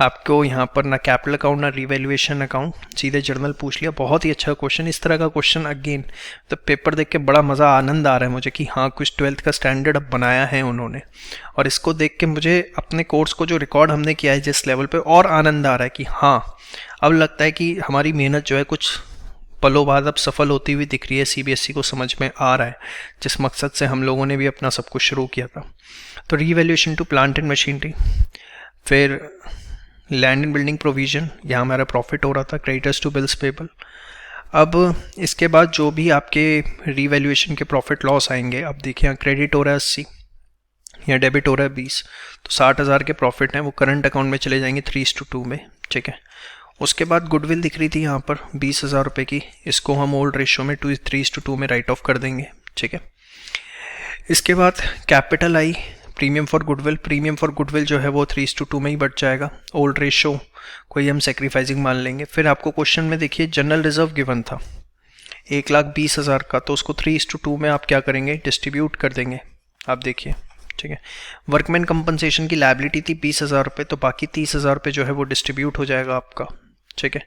आपको यहाँ पर, ना कैपिटल अकाउंट ना रिवैल्यूएशन अकाउंट, सीधे जर्नल पूछ लिया। बहुत ही अच्छा क्वेश्चन, इस तरह का क्वेश्चन अगेन तो पेपर देख के बड़ा मज़ा, आनंद आ रहा है मुझे कि हाँ कुछ 12th का स्टैंडर्ड अब बनाया है उन्होंने, और इसको देख के मुझे अपने कोर्स को जो रिकॉर्ड हमने किया है जिस लेवल पे, और आनंद आ रहा है कि हाँ अब लगता है कि हमारी मेहनत जो है कुछ पलों बाद अब सफल होती हुई दिख रही है। सीबीएसई को समझ में आ रहा है जिस मकसद से हम लोगों ने भी अपना सब कुछ शुरू किया था। तो revaluation to plant and machinery, फिर लैंड एंड बिल्डिंग प्रोविजन, यहाँ हमारा प्रॉफिट हो रहा था, क्रेडिटर्स टू बिल्स पेबल। अब इसके बाद जो भी आपके रीवैल्यूएशन के प्रॉफिट लॉस आएंगे, अब देखिए यहाँ क्रेडिट हो रहा है 80, यहाँ डेबिट हो रहा है 20, तो 60,000 के प्रॉफिट हैं वो करंट अकाउंट में चले जाएंगे 3:2 में। ठीक है, उसके बाद गुडविल दिख रही थी यहाँ पर 20,000 रुपये की, इसको हम ओल्ड रेशियो में 3:2 में राइट ऑफ कर देंगे। ठीक है, इसके बाद capital I, premium for goodwill, premium for goodwill जो है वो 3:2 में ही बढ़ जाएगा, ओल्ड रेशियो कोई हम सेक्रीफाइसिंग मान लेंगे। फिर आपको क्वेश्चन में देखिए जनरल रिजर्व गिवन था 1,20,000 का, तो उसको 3:2 में आप क्या करेंगे, डिस्ट्रीब्यूट कर देंगे। आप देखिए, ठीक है, वर्कमैन कंपनसेशन की लायबिलिटी थी 20,000 रुपये, तो बाकी 30,000 रुपये जो है वो डिस्ट्रीब्यूट हो जाएगा आपका, ठीक है।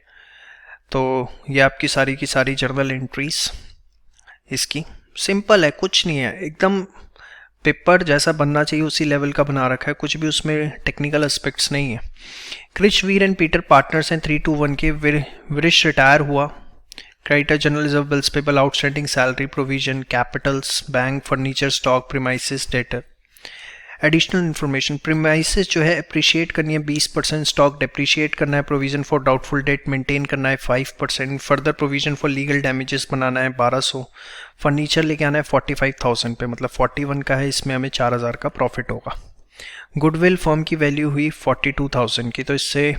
तो ये आपकी सारी की सारी जर्नल एंट्रीज इसकी सिंपल है, कुछ नहीं है, एकदम पेपर जैसा बनना चाहिए उसी लेवल का बना रखा है, कुछ भी उसमें टेक्निकल एस्पेक्ट्स नहीं है। क्रिश, वीर एंड पीटर पार्टनर्स हैं 3-1 के। विरिश रिटायर हुआ। Creditor general reserve, bills payable, outstanding salary provision, Capitals, bank, furniture, stock, premises, debtor. Additional information, premises जो है अप्रिशिएट करनी है 20%, स्टॉक डेप्रिशिएट करना है, provision for doubtful debt maintain करना है 5%, further provision for legal damages बनाना है 1200, फर्नीचर लेके आना है 45,000 पे, मतलब 41 का है, इसमें हमें 4,000 का प्रॉफिट होगा। गुडविल फर्म की वैल्यू हुई 42,000 की, तो इससे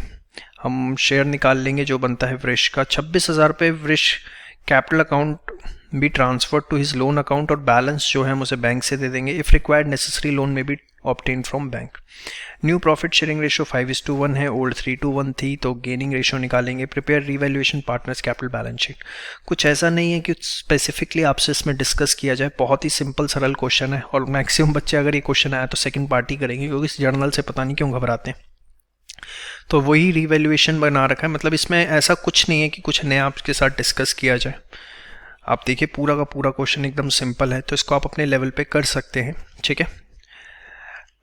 हम शेयर निकाल लेंगे जो बनता है वृष का। 26,000 पे वृष कैपिटल अकाउंट भी transfer to his loan account, और बैलेंस जो है हम उसे बैंक से दे देंगे। इफ रिक्वायर्ड नेसेसरी लोन में भी obtain from bank. New profit sharing ratio 5:1 है, ओल्ड 3:1 थी, तो गेनिंग रेशियो निकालेंगे। Prepare revaluation partners capital balance sheet. कुछ ऐसा नहीं है कि स्पेसिफिकली आपसे इसमें डिस्कस किया जाए, बहुत ही सिंपल सरल क्वेश्चन है, और मैक्सिमम बच्चे अगर ये क्वेश्चन आया तो सेकंड पार्टी करेंगे, क्योंकि इस जर्नल से पता नहीं क्यों घबराते हैं। तो वही रीवैल्यूएशन बना रखा है, मतलब इसमें ऐसा कुछ नहीं है कि कुछ नया आपके साथ डिस्कस किया जाए। आप देखिए पूरा का पूरा क्वेश्चन एकदम सिंपल है, तो इसको आप अपने लेवल पे कर सकते हैं, ठीक है।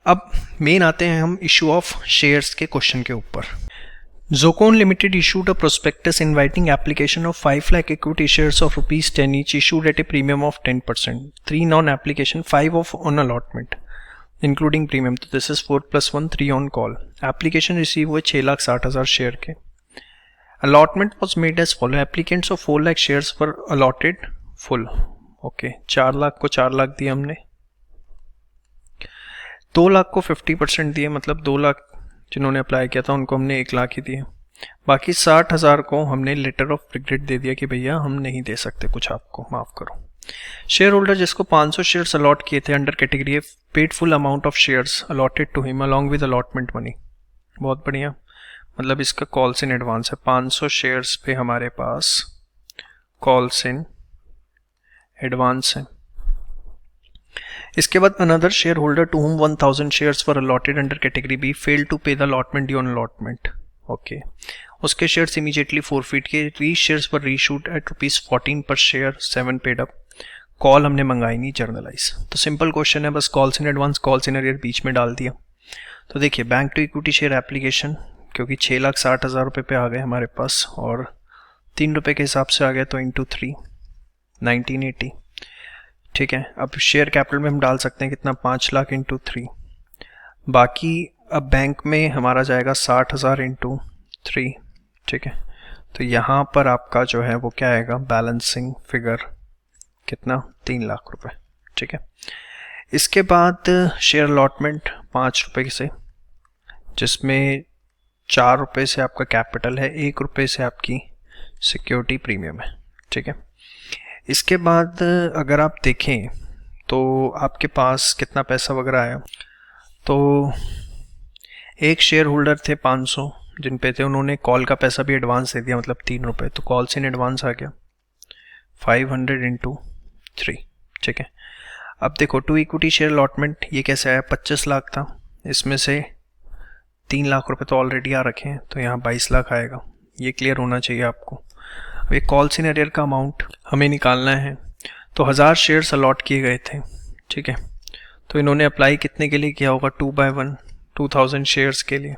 अब मेन आते हैं हम इशू ऑफ शेयर्स के क्वेश्चन के ऊपर। Zocon Limited issued a prospectus inviting application of 5 lakh equity shares of ₹10 each, issued at a premium of 10%. 3 non-application, 5 of on allotment, including premium. तो this is 4+1, 3 on call. Application receive हुए 6,60,000 शेयर के। Allotment was made as follow. Applicants of 4 lakh shares were allotted full. Okay, 4 lakh को 4 लाख दिए हमने, 2 लाख को 50% दिए, मतलब 2 लाख जिन्होंने अप्लाई किया था उनको हमने 1 लाख ही दिए। बाकी 60,000 को हमने लेटर ऑफ रिग्रेट दे दिया कि भैया हम नहीं दे सकते कुछ, आपको माफ़ करो। शेयर होल्डर जिसको 500 शेयर्स अलॉट किए थे under category paid full amount of shares allotted to him along with allotment money. बहुत बढ़िया, मतलब इसका कॉल्स इन एडवांस है। 500 शेयर्स पे हमारे पास कॉल्स इन एडवांस है। इसके बाद another share holder to whom 1,000 shares for allotted under category B fail to pay the allotment due on allotment. Okay, उसके शेयर्स इमीडिएटली फोरफीट के। Re shares were reissued at ₹14 पर शेयर, 7 पेड अप। कॉल हमने मंगाई नहीं, जर्नलाइज। तो सिंपल क्वेश्चन है, बस calls in advance calls in arrear बीच में डाल दिया। तो देखिए bank to equity share application, क्योंकि 6,60,000 रुपये पे आ गए हमारे पास, और 3 रुपये के हिसाब से आ गया, तो इंटू 3 1980, ठीक है। अब शेयर कैपिटल में हम डाल सकते हैं कितना, 5 लाख इंटू 3। बाकी अब बैंक में हमारा जाएगा 60,000 इंटू 3, ठीक है। तो यहाँ पर आपका जो है वो क्या आएगा, बैलेंसिंग फिगर कितना, 3 लाख रुपए, ठीक है। इसके बाद शेयर अलॉटमेंट 5 रुपये से, जिसमें 4 रुपये से आपका कैपिटल है, 1 रुपये से आपकी सिक्योरिटी प्रीमियम है, ठीक है। इसके बाद अगर आप देखें तो आपके पास कितना पैसा वगैरह आया, तो एक शेयर होल्डर थे 500 जिन पे थे, उन्होंने कॉल का पैसा भी एडवांस दे दिया, मतलब 3 रुपये, तो कॉल से इन एडवांस आ गया 500 इंटू 3, ठीक है। अब देखो टू इक्विटी शेयर अलॉटमेंट ये कैसे आया, 25 लाख था, इसमें से 3 लाख रुपए तो ऑलरेडी आ रखे हैं, तो यहाँ 22 लाख आएगा। ये क्लियर होना चाहिए आपको। एक कॉल्स इन अरियर का अमाउंट हमें निकालना है, तो 1000 शेयर्स अलॉट किए गए थे, ठीक है। तो इन्होंने अप्लाई कितने के लिए किया होगा, 2/1 2000 शेयर्स के लिए,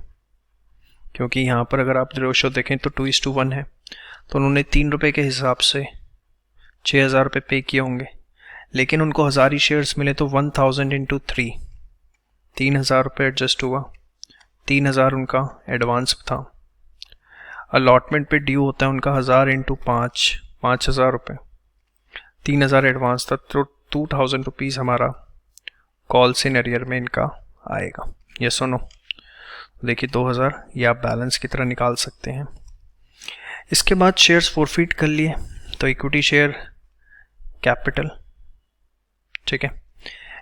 क्योंकि यहाँ पर अगर आप रेशो देखें तो 2:1 है। तो उन्होंने 3 रुपये के हिसाब से 6,000 रुपये पे किए होंगे, लेकिन उनको 1000 ही शेयर्स मिले, तो 1000 इंटू 3 3,000 रुपये एडजस्ट हुआ। 3,000 उनका एडवांस था। अलॉटमेंट पे ड्यू होता है उनका 1000 इंटू 5 5,000 रुपये, 3,000 एडवांस था, तो 2,000 रुपीज़ हमारा कॉल्स इन अरियर में इनका आएगा। ये सुनो, देखिए 2,000 ये आप बैलेंस की तरह निकाल सकते हैं। इसके बाद शेयर्स फोरफीट कर लिए, तो इक्विटी शेयर कैपिटल, ठीक है।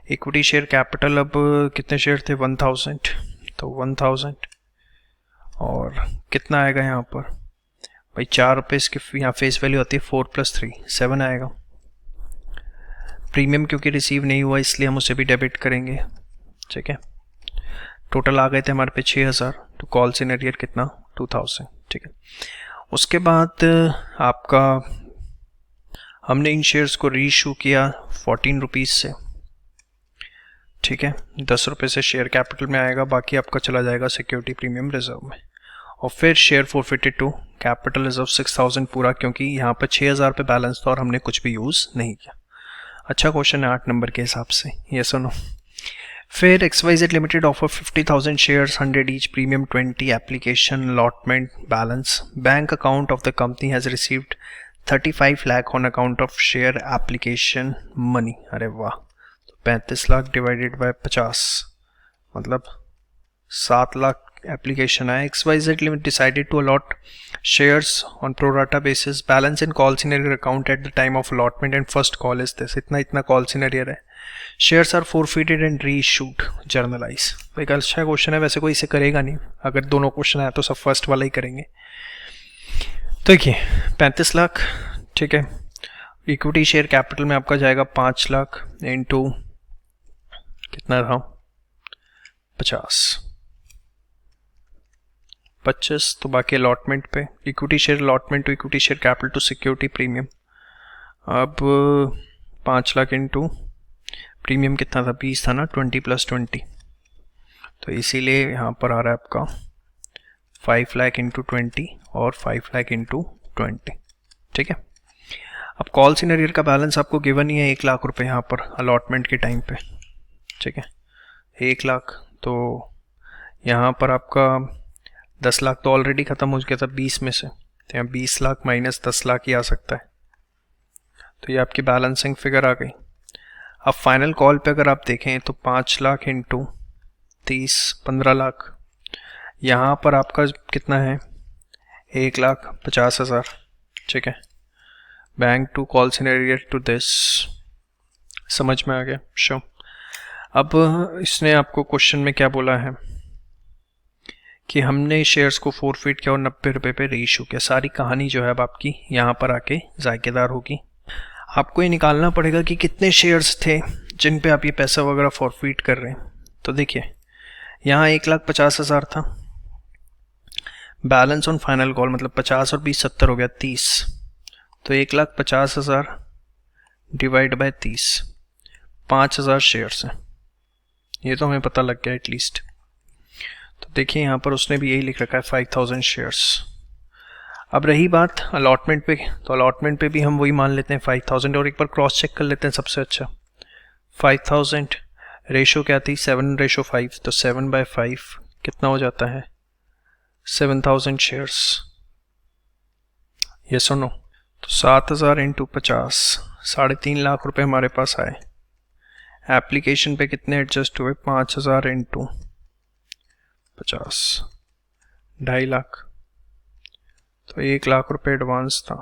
इक्विटी शेयर कैपिटल अब कितने शेयर थे, 1000, तो 1000 और कितना आएगा यहाँ पर भाई 4 रुपये इसकी यहाँ फेस वैल्यू आती है, 4 + 3 7 आएगा। प्रीमियम क्योंकि रिसीव नहीं हुआ इसलिए हम उसे भी डेबिट करेंगे, ठीक है। टोटल आ गए थे हमारे पे 6000, तो कॉल्स इन एरियर कितना 2000, ठीक है। उसके बाद आपका हमने इन शेयर्स को रीइशू किया 14 रुपीज़ से, ठीक है। 10 रुपये से शेयर कैपिटल में आएगा, बाकी आपका चला जाएगा सिक्योरिटी प्रीमियम रिजर्व में। और फिर share forfeited to capital reserve 6000 पूरा, क्योंकि यहाँ पर 6000 पे बैलेंस था और हमने कुछ भी यूज़ नहीं किया। अच्छा क्वेश्चन है 8 नंबर के हिसाब से, ये सुनो। फिर XYZ limited offer 50,000 shares 100 each, premium 20, application allotment balance, bank account of the company has received 35 lakh on account of share application money. अरे वाह, तो 35 लाख डिवाइडेड बाय 50 मतलब 7 लाख एप्लीकेशन है। XYZ limit decided to allot shares on pro rata basis, balance in calls in arrear account at the time of allotment and first call is this. इतना कॉल्स इन एरियर है। Shares are forfeited and reissued, journalise. एक अच्छा क्वेश्चन है, वैसे कोई इसे करेगा नहीं, अगर दोनों क्वेश्चन आया तो सब फर्स्ट वाला ही करेंगे। तो देखिए 35 लाख, ठीक है। इक्विटी शेयर कैपिटल में आपका जाएगा 5 लाख इंटू कितना था 25, तो बाकी अलॉटमेंट पे equity share allotment to equity share capital to security premium. अब 5 लाख इंटू प्रीमियम कितना था 20 था ना, 20 + 20, तो इसीलिए यहाँ पर आ रहा है आपका 5 लाख इंटू 20 और 5 लाख इंटू 20, ठीक है। अब कॉल्स इन एरियर का बैलेंस आपको गिवन ही है 1 लाख रुपए यहाँ पर अलॉटमेंट के टाइम पे, ठीक है 1 लाख। तो यहाँ पर आपका 10 लाख तो ऑलरेडी ख़त्म हो गया था 20 में से, तो यहाँ 20 लाख माइनस 10 लाख ही आ सकता है, तो ये आपकी बैलेंसिंग फिगर आ गई। अब फाइनल कॉल पे अगर आप देखें तो 5 लाख इंटू 30 15 लाख, यहाँ पर आपका कितना है 1,50,000, ठीक है। Bank to calls in arrear to this, समझ में आ गया शो। अब इसने आपको क्वेश्चन में क्या बोला है कि हमने शेयर्स को फॉरफिट किया और 90 रुपये पे रीइशू किया। सारी कहानी जो है अब आपकी यहाँ पर आके जायकेदार होगी। आपको ये निकालना पड़ेगा कि कितने शेयर्स थे जिन पे आप ये पैसा वगैरह फॉरफिट कर रहे हैं। तो देखिए यहाँ 1,50,000 था, बैलेंस ऑन फाइनल कॉल मतलब 50 और 20 70 हो गया 30, तो 1,50,000 डिवाइड बाय 30, 5,000 शेयर्स हैं, ये तो हमें पता लग गया एटलीस्ट। तो देखिए यहाँ पर उसने भी यही लिख रखा है 5,000 शेयर्स। अब रही बात अलॉटमेंट पे, तो अलॉटमेंट पे भी हम वही मान लेते हैं 5,000 और एक बार क्रॉस चेक कर लेते हैं सबसे अच्छा। 5,000 रेशो क्या थी 7:5, तो 7/5 कितना हो जाता है 7,000 शेयर्स, ये सुनो। तो 7,000 इंटू 50 3.5 लाख रुपए हमारे पास आए। एप्लीकेशन पे कितने एडजस्ट हुए 5,000 इंटू 50 2.5 लाख, तो 1 लाख रुपए एडवांस था।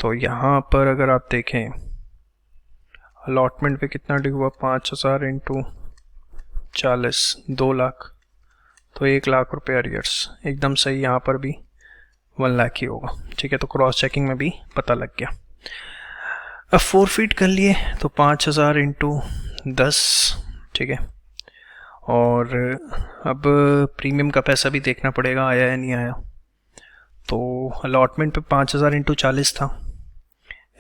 तो यहाँ पर अगर आप देखें अलॉटमेंट पे कितना ड्यू हुआ 5,000 इंटू 40 2 लाख, तो 1 लाख रुपए अरियर्स, एकदम सही। यहाँ पर भी 1 लाख ही होगा, ठीक है। तो क्रॉस चेकिंग में भी पता लग गया। अब फॉरफिट कर लिए तो 5,000 इंटू 10, ठीक है। और अब प्रीमियम का पैसा भी देखना पड़ेगा आया या नहीं आया। तो अलॉटमेंट पे 5,000 इंटू 40 था,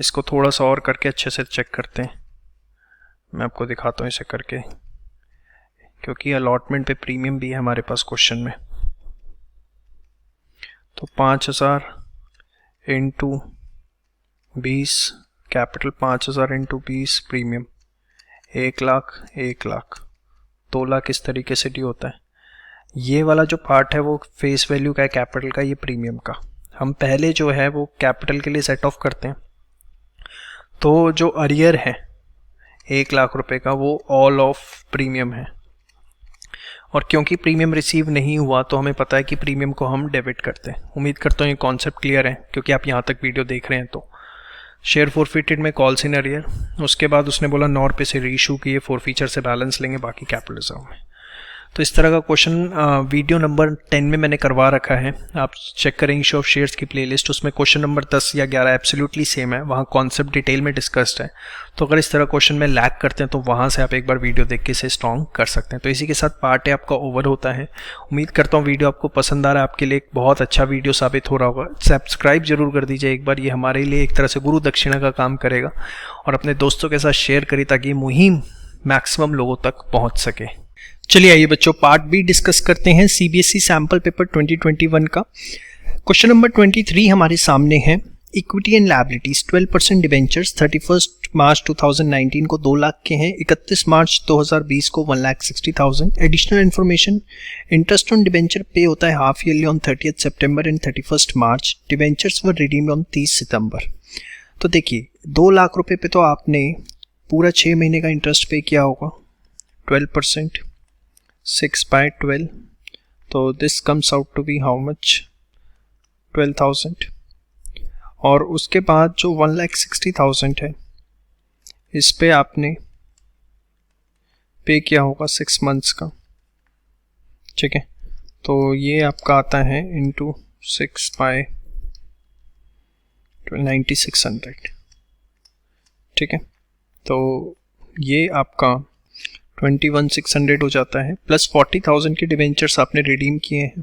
इसको थोड़ा सा और करके अच्छे से चेक करते हैं। मैं आपको दिखाता हूँ इसे करके, क्योंकि अलॉटमेंट पे प्रीमियम भी है हमारे पास क्वेश्चन में। तो 5,000 into 20 capital, 5,000 into 20 premium, 1 lakh 1 lakh, 2 lakh इस तरीके से ड्यू होता है। ये वाला जो पार्ट है वो फेस वैल्यू का है कैपिटल का, ये प्रीमियम का। हम पहले जो है वो कैपिटल के लिए सेट ऑफ करते हैं। तो जो अरियर है 1 लाख रुपए का वो ऑल ऑफ प्रीमियम है, और क्योंकि प्रीमियम रिसीव नहीं हुआ तो हमें पता है कि प्रीमियम को हम डेबिट करते हैं। उम्मीद करता हूँ ये कॉन्सेप्ट क्लियर है, क्योंकि आप यहाँ तक वीडियो देख रहे हैं। तो शेयर फॉरफिटेड में कॉल्स इन अरियर, उसके बाद उसने बोला 9 रुपये से रीइशू किए, 4 फीचर से बैलेंस लेंगे, बाकी कैपिटल रिजर्व में। तो इस तरह का क्वेश्चन वीडियो नंबर 10 में मैंने करवा रखा है, आप चेक करें इशू ऑफ शेयर्स की प्लेलिस्ट, उसमें क्वेश्चन नंबर 10 या 11 एब्सोल्युटली सेम है, वहाँ कॉन्सेप्ट डिटेल में डिस्कस्ड है। तो अगर इस तरह क्वेश्चन में लैग करते हैं तो वहाँ से आप एक बार वीडियो देख के इसे स्ट्रॉन्ग कर सकते हैं। तो इसी के साथ पार्ट है आपका ओवर होता है। उम्मीद करता हूँ वीडियो आपको पसंद आ रहा है, आपके लिए एक बहुत अच्छा वीडियो साबित हो रहा होगा। सब्सक्राइब जरूर कर दीजिए एक बार, ये हमारे लिए एक तरह से गुरु दक्षिणा का काम करेगा, और अपने दोस्तों के साथ शेयर करिए ताकि मुहिम मैक्सिमम लोगों तक पहुँच सके। चलिए आइए बच्चों, पार्ट बी डिस्कस करते हैं सीबीएसई सैंपल पेपर 2021 का। क्वेश्चन नंबर 23 हमारे सामने है। इक्विटी एंड लायबिलिटीज 12% डिबेंचर्स 31 मार्च 2019 को 2 लाख के हैं, 31 मार्च 2020 को 1,60,000। Additional information, interest on debenture पे होता है half yearly on 30 September and 31 March. Debentures were redeemed on 30 सितंबर। तो देखिए 2 लाख रुपए पे तो आपने पूरा 6 महीने का इंटरेस्ट पे किया होगा 12%, 6/12, तो this comes out to be how much, 12,000। और उसके बाद जो 1,60,000 है इस पे आपने पे किया होगा 6 मंथ्स का, ठीक है। तो ये आपका आता है इंटू 6/9600, ठीक है। तो ये आपका 21,600 हो जाता है, प्लस 40,000 के डिबेंचर्स आपने रिडीम किए हैं,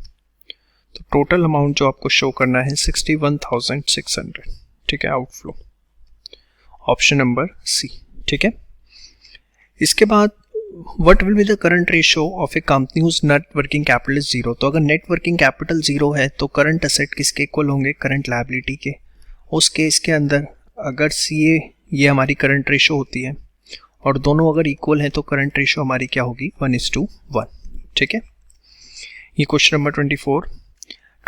तो टोटल अमाउंट जो आपको शो करना है 61,600, ठीक है, आउटफ्लो, ऑप्शन नंबर सी, ठीक है। इसके बाद what will be the current ratio of A company whose net working capital is 0। तो अगर नेट वर्किंग कैपिटल 0 है तो करंट असेट किसके इक्वल होंगे, करंट लायबिलिटी के। उस केस के अंदर अगर सीए ये हमारी करंट रेशियो होती है और दोनों अगर इक्वल हैं तो करंट रेशियो हमारी क्या होगी, 1:1, ठीक है। ये क्वेश्चन नंबर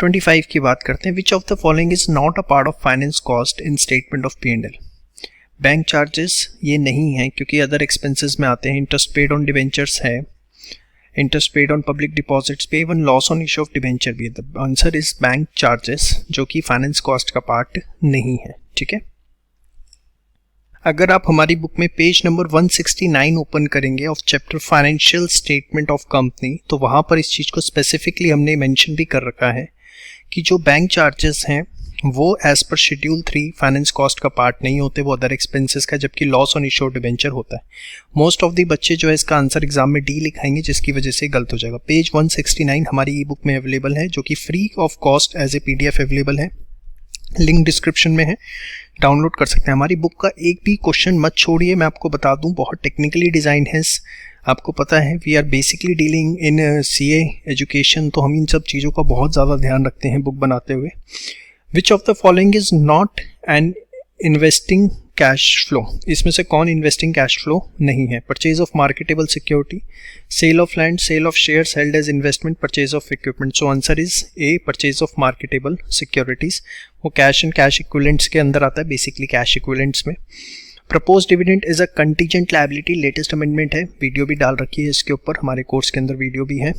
25 की बात करते हैं। Which of the following is not a part of finance cost in statement of P&L। Bank charges ये नहीं है क्योंकि अदर एक्सपेंसेस में आते हैं। इंटरेस्ट पेड ऑन डिबेंचर्स है, interest paid on public deposits पे, even loss on issue of debenture भी है। The answer is bank charges, जो कि फाइनेंस कॉस्ट का पार्ट नहीं है, ठीक है। अगर आप हमारी बुक में पेज नंबर 169 ओपन करेंगे of chapter financial statement of company, तो वहाँ पर इस चीज़ को स्पेसिफिकली हमने मेंशन भी कर रखा है कि जो बैंक चार्जेस हैं वो एज पर शेड्यूल 3 फाइनेंस कॉस्ट का पार्ट नहीं होते, वो अदर एक्सपेंसेस का, जबकि loss on issue of debenture होता है। मोस्ट ऑफ द बच्चे जो है इसका आंसर एग्जाम में डी लिखाएंगे, जिसकी वजह से गलत हो जाएगा। पेज 169 हमारी ई बुक में अवेलेबल है, जो कि free of cost as a PDF available है, लिंक डिस्क्रिप्शन में है, डाउनलोड कर सकते हैं। हमारी बुक का एक भी क्वेश्चन मत छोड़िए, मैं आपको बता दूं बहुत टेक्निकली डिज़ाइन है। आपको पता है we are basically dealing in CA education, तो हम इन सब चीज़ों का बहुत ज़्यादा ध्यान रखते हैं बुक बनाते हुए। Which of the following is not an investing cash flow, इसमें से कौन इन्वेस्टिंग कैश फ्लो नहीं है। Purchase of marketable security, sale of land, sale of shares held as investment, purchase of equipment. So answer is A, purchase of marketable securities. वो कैश एंड कैश इक्विवेलेंट्स के अंदर आता है, बेसिकली कैश इक्विवेलेंट्स में। Propose dividend is a contingent liability, latest amendment है, वीडियो भी डाल रखी है इसके ऊपर, हमारे कोर्स के अंदर वीडियो भी है।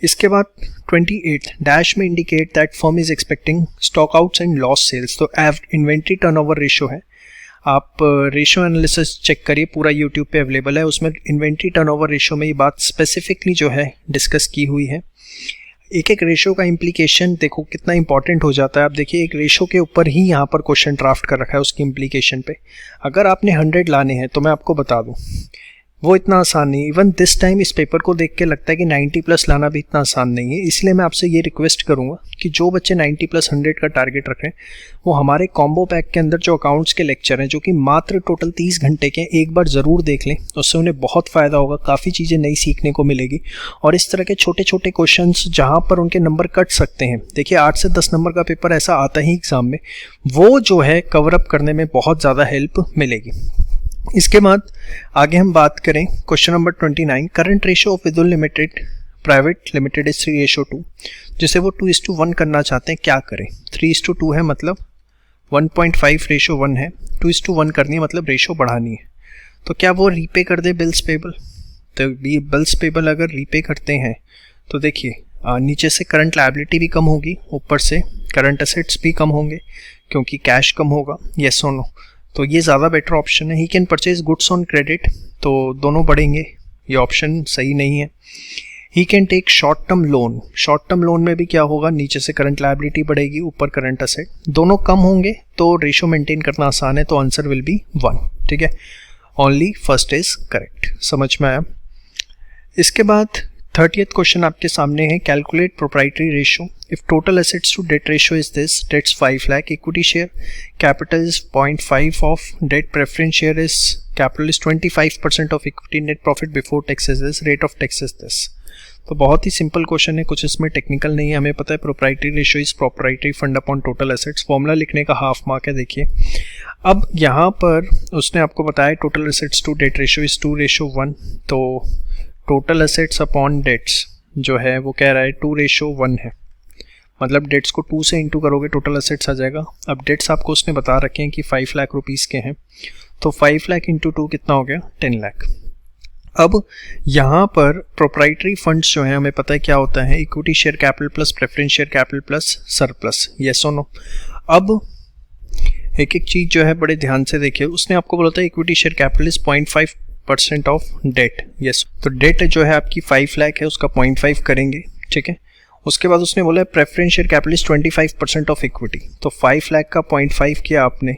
इसके बाद 28 डैश में indicate that firm is expecting stock outs and loss sales, तो इन्वेंट्री टर्नओवर रेशियो है। आप रेशियो एनालिसिस चेक करिए, पूरा यूट्यूब पे अवेलेबल है, उसमें इन्वेंट्री टर्नओवर रेशियो में ये बात स्पेसिफिकली जो है डिस्कस की हुई है। एक एक रेशियो का इम्प्लीकेशन देखो कितना इंपॉर्टेंट हो जाता है। आप देखिए एक रेशियो के ऊपर ही यहाँ पर क्वेश्चन ड्राफ्ट कर रखा है उसकी इम्प्लीकेशन पे। अगर आपने 100 लाने हैं तो मैं आपको बता दूँ वो इतना आसान नहीं है। इवन दिस टाइम इस पेपर को देख के लगता है कि 90+ लाना भी इतना आसान नहीं है। इसलिए मैं आपसे ये रिक्वेस्ट करूंगा कि जो बच्चे 90+100 का टारगेट रख रहे हैं वो हमारे कॉम्बो पैक के अंदर जो अकाउंट्स के लेक्चर हैं, जो कि मात्र टोटल 30 घंटे के, एक बार ज़रूर देख लें, उससे उन्हें बहुत फ़ायदा होगा, काफ़ी चीज़ें नई सीखने को मिलेगी। और इस तरह के छोटे छोटे क्वेश्चन जहाँ पर उनके नंबर कट सकते हैं, देखिए 8 से 10 नंबर का पेपर ऐसा आता ही एग्ज़ाम में, वो जो है कवर अप करने में बहुत ज़्यादा हेल्प मिलेगी। इसके बाद आगे हम बात करें question number 29, current ratio of Vidul limited private limited is 3:2, जिसे वो 2:1 करना चाहते हैं, क्या करें। 3:2 है मतलब 1.5 रेशियो 1 है, 2:1 करनी है मतलब रेशियो बढ़ानी है। तो क्या वो रीपे कर दे बिल्स पेबल, तो बिल्स पेबल अगर रीपे करते हैं तो देखिए नीचे से करंट लायबिलिटी भी कम होगी, ऊपर से करंट असेट्स भी कम होंगे क्योंकि कैश कम होगा। येस और नो, तो ये ज़्यादा बेटर ऑप्शन है। He can purchase goods on credit, तो दोनों बढ़ेंगे, ये ऑप्शन सही नहीं है। He can take short term loan. Short term loan में भी क्या होगा, नीचे से करंट लायबिलिटी बढ़ेगी, ऊपर करंट असेट, दोनों कम होंगे तो रेशियो मेंटेन करना आसान है, तो आंसर विल बी 1। ठीक है, ओनली फर्स्ट इज करेक्ट। समझ में आया। इसके बाद 30th क्वेश्चन आपके सामने है, calculate proprietary ratio if total assets to debt ratio is this, debts 5 lakh, equity share capital is 0.5 of debt, preference share is capital is 25% of equity, net profit before tax is this, rate of tax is this. तो बहुत ही सिंपल क्वेश्चन है, कुछ इसमें टेक्निकल नहीं है, हमें पता है proprietary ratio is proprietary fund upon total assets, formula लिखने का हाफ मार्क है। देखिए अब यहाँ पर उसने आपको बताया total assets to debt ratio is 2:1, तो टोटल एसेट्स अपॉन डेट्स जो है वो कह रहा है 2:1 है, मतलब डेट्स को 2 से इंटू करोगे टोटल एसेट्स आ जाएगा। अब डेट्स आपको उसने बता रखे हैं कि 5 लाख रुपीज़ के हैं, तो 5 लाख इंटू 2 कितना हो गया, 10 लाख। अब यहाँ पर प्रोप्राइटरी फंड्स जो है हमें पता है क्या होता है, equity share capital plus preference share capital plus surplus, yes और नो। अब एक एक चीज़ जो है बड़े ध्यान से देखिए, उसने आपको बोला था equity share capital is 0.5% of debt, yes, तो डेट जो है आपकी 5 लाख है, उसका 0.5 करेंगे। ठीक है, उसके बाद उसने बोला preference share capital is 25% of equity, तो 5 लाख का 0.5 किया आपने,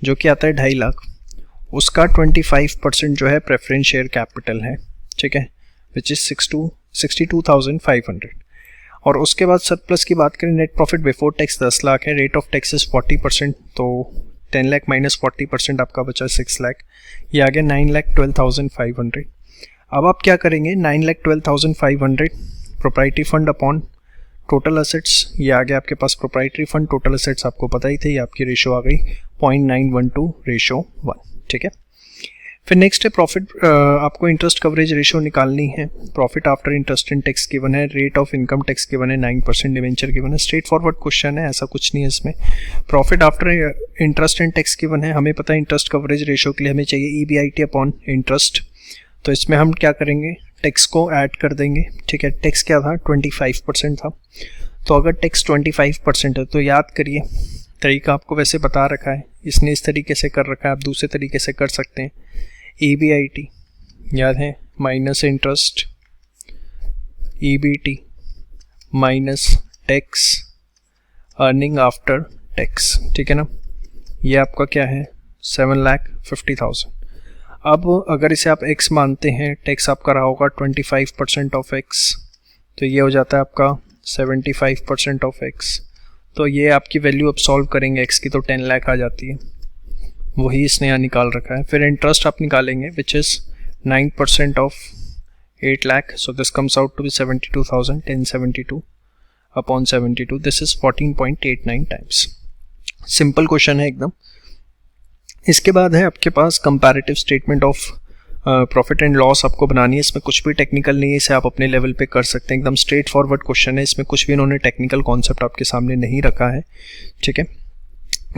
जो कि आता है 2.5 लाख, उसका 25% जो है प्रेफरेंस शेयर कैपिटल है। ठीक है, विच इज 62,500। और उसके बाद सरप्लस की बात करें, net profit before tax 10 lakh है, रेट ऑफ टैक्स इज 40%, तो 10 लाख माइनस 40% आपका बचा 6 लाख, ये आ गया 9,12,500। अब आप क्या करेंगे, 9,12,500 proprietary fund upon total assets, ये आ गया आपके पास प्रोप्राइटरी फंड, टोटल एसेट्स आपको पता ही थे, ये आपकी रेशो आ गई 0.912:1। ठीक है, फिर नेक्स्ट है प्रॉफिट, आपको इंटरेस्ट कवरेज रेशियो निकालनी है, profit after interest and tax given है, rate of income tax given है, 9% डिवेंचर गिवन है, स्ट्रेट फॉरवर्ड क्वेश्चन है, ऐसा कुछ नहीं है इसमें। Profit after interest and tax given है, हमें पता है इंटरेस्ट कवरेज रेशियो के लिए हमें चाहिए EBIT अपॉन इंटरेस्ट, तो इसमें हम क्या करेंगे, टैक्स को ऐड कर देंगे। ठीक है, टैक्स क्या था, 25% था, तो अगर टैक्स 25% है तो याद करिए, तरीका आपको वैसे बता रखा है, इसने इस तरीके से कर रखा है, आप दूसरे तरीके से कर सकते हैं। EBIT याद है, minus interest, EBT minus tax, earning after tax. ठीक है ना, ये आपका क्या है, 7,50,000। अब अगर इसे आप x मानते हैं, टैक्स आपका रहा होगा 25% ऑफ x, तो ये हो जाता है आपका 75% ऑफ x, तो ये आपकी वैल्यू अब सॉल्व करेंगे x की, तो 10 लाख आ जाती है, वही इसने यहाँ निकाल रखा है। फिर इंटरेस्ट आप निकालेंगे which is 9% of 8 lakh, so this comes out to be 72,000, 1072 upon 72, this is 14.89 times. Simple question है एकदम। इसके बाद है आपके पास comparative statement of profit and loss आपको बनानी है, इसमें कुछ भी टेक्निकल नहीं है, इसे आप अपने लेवल पे कर सकते हैं, एकदम स्ट्रेट फॉरवर्ड क्वेश्चन है, इसमें कुछ भी इन्होंने टेक्निकल कॉन्सेप्ट आपके सामने नहीं रखा है। ठीक है,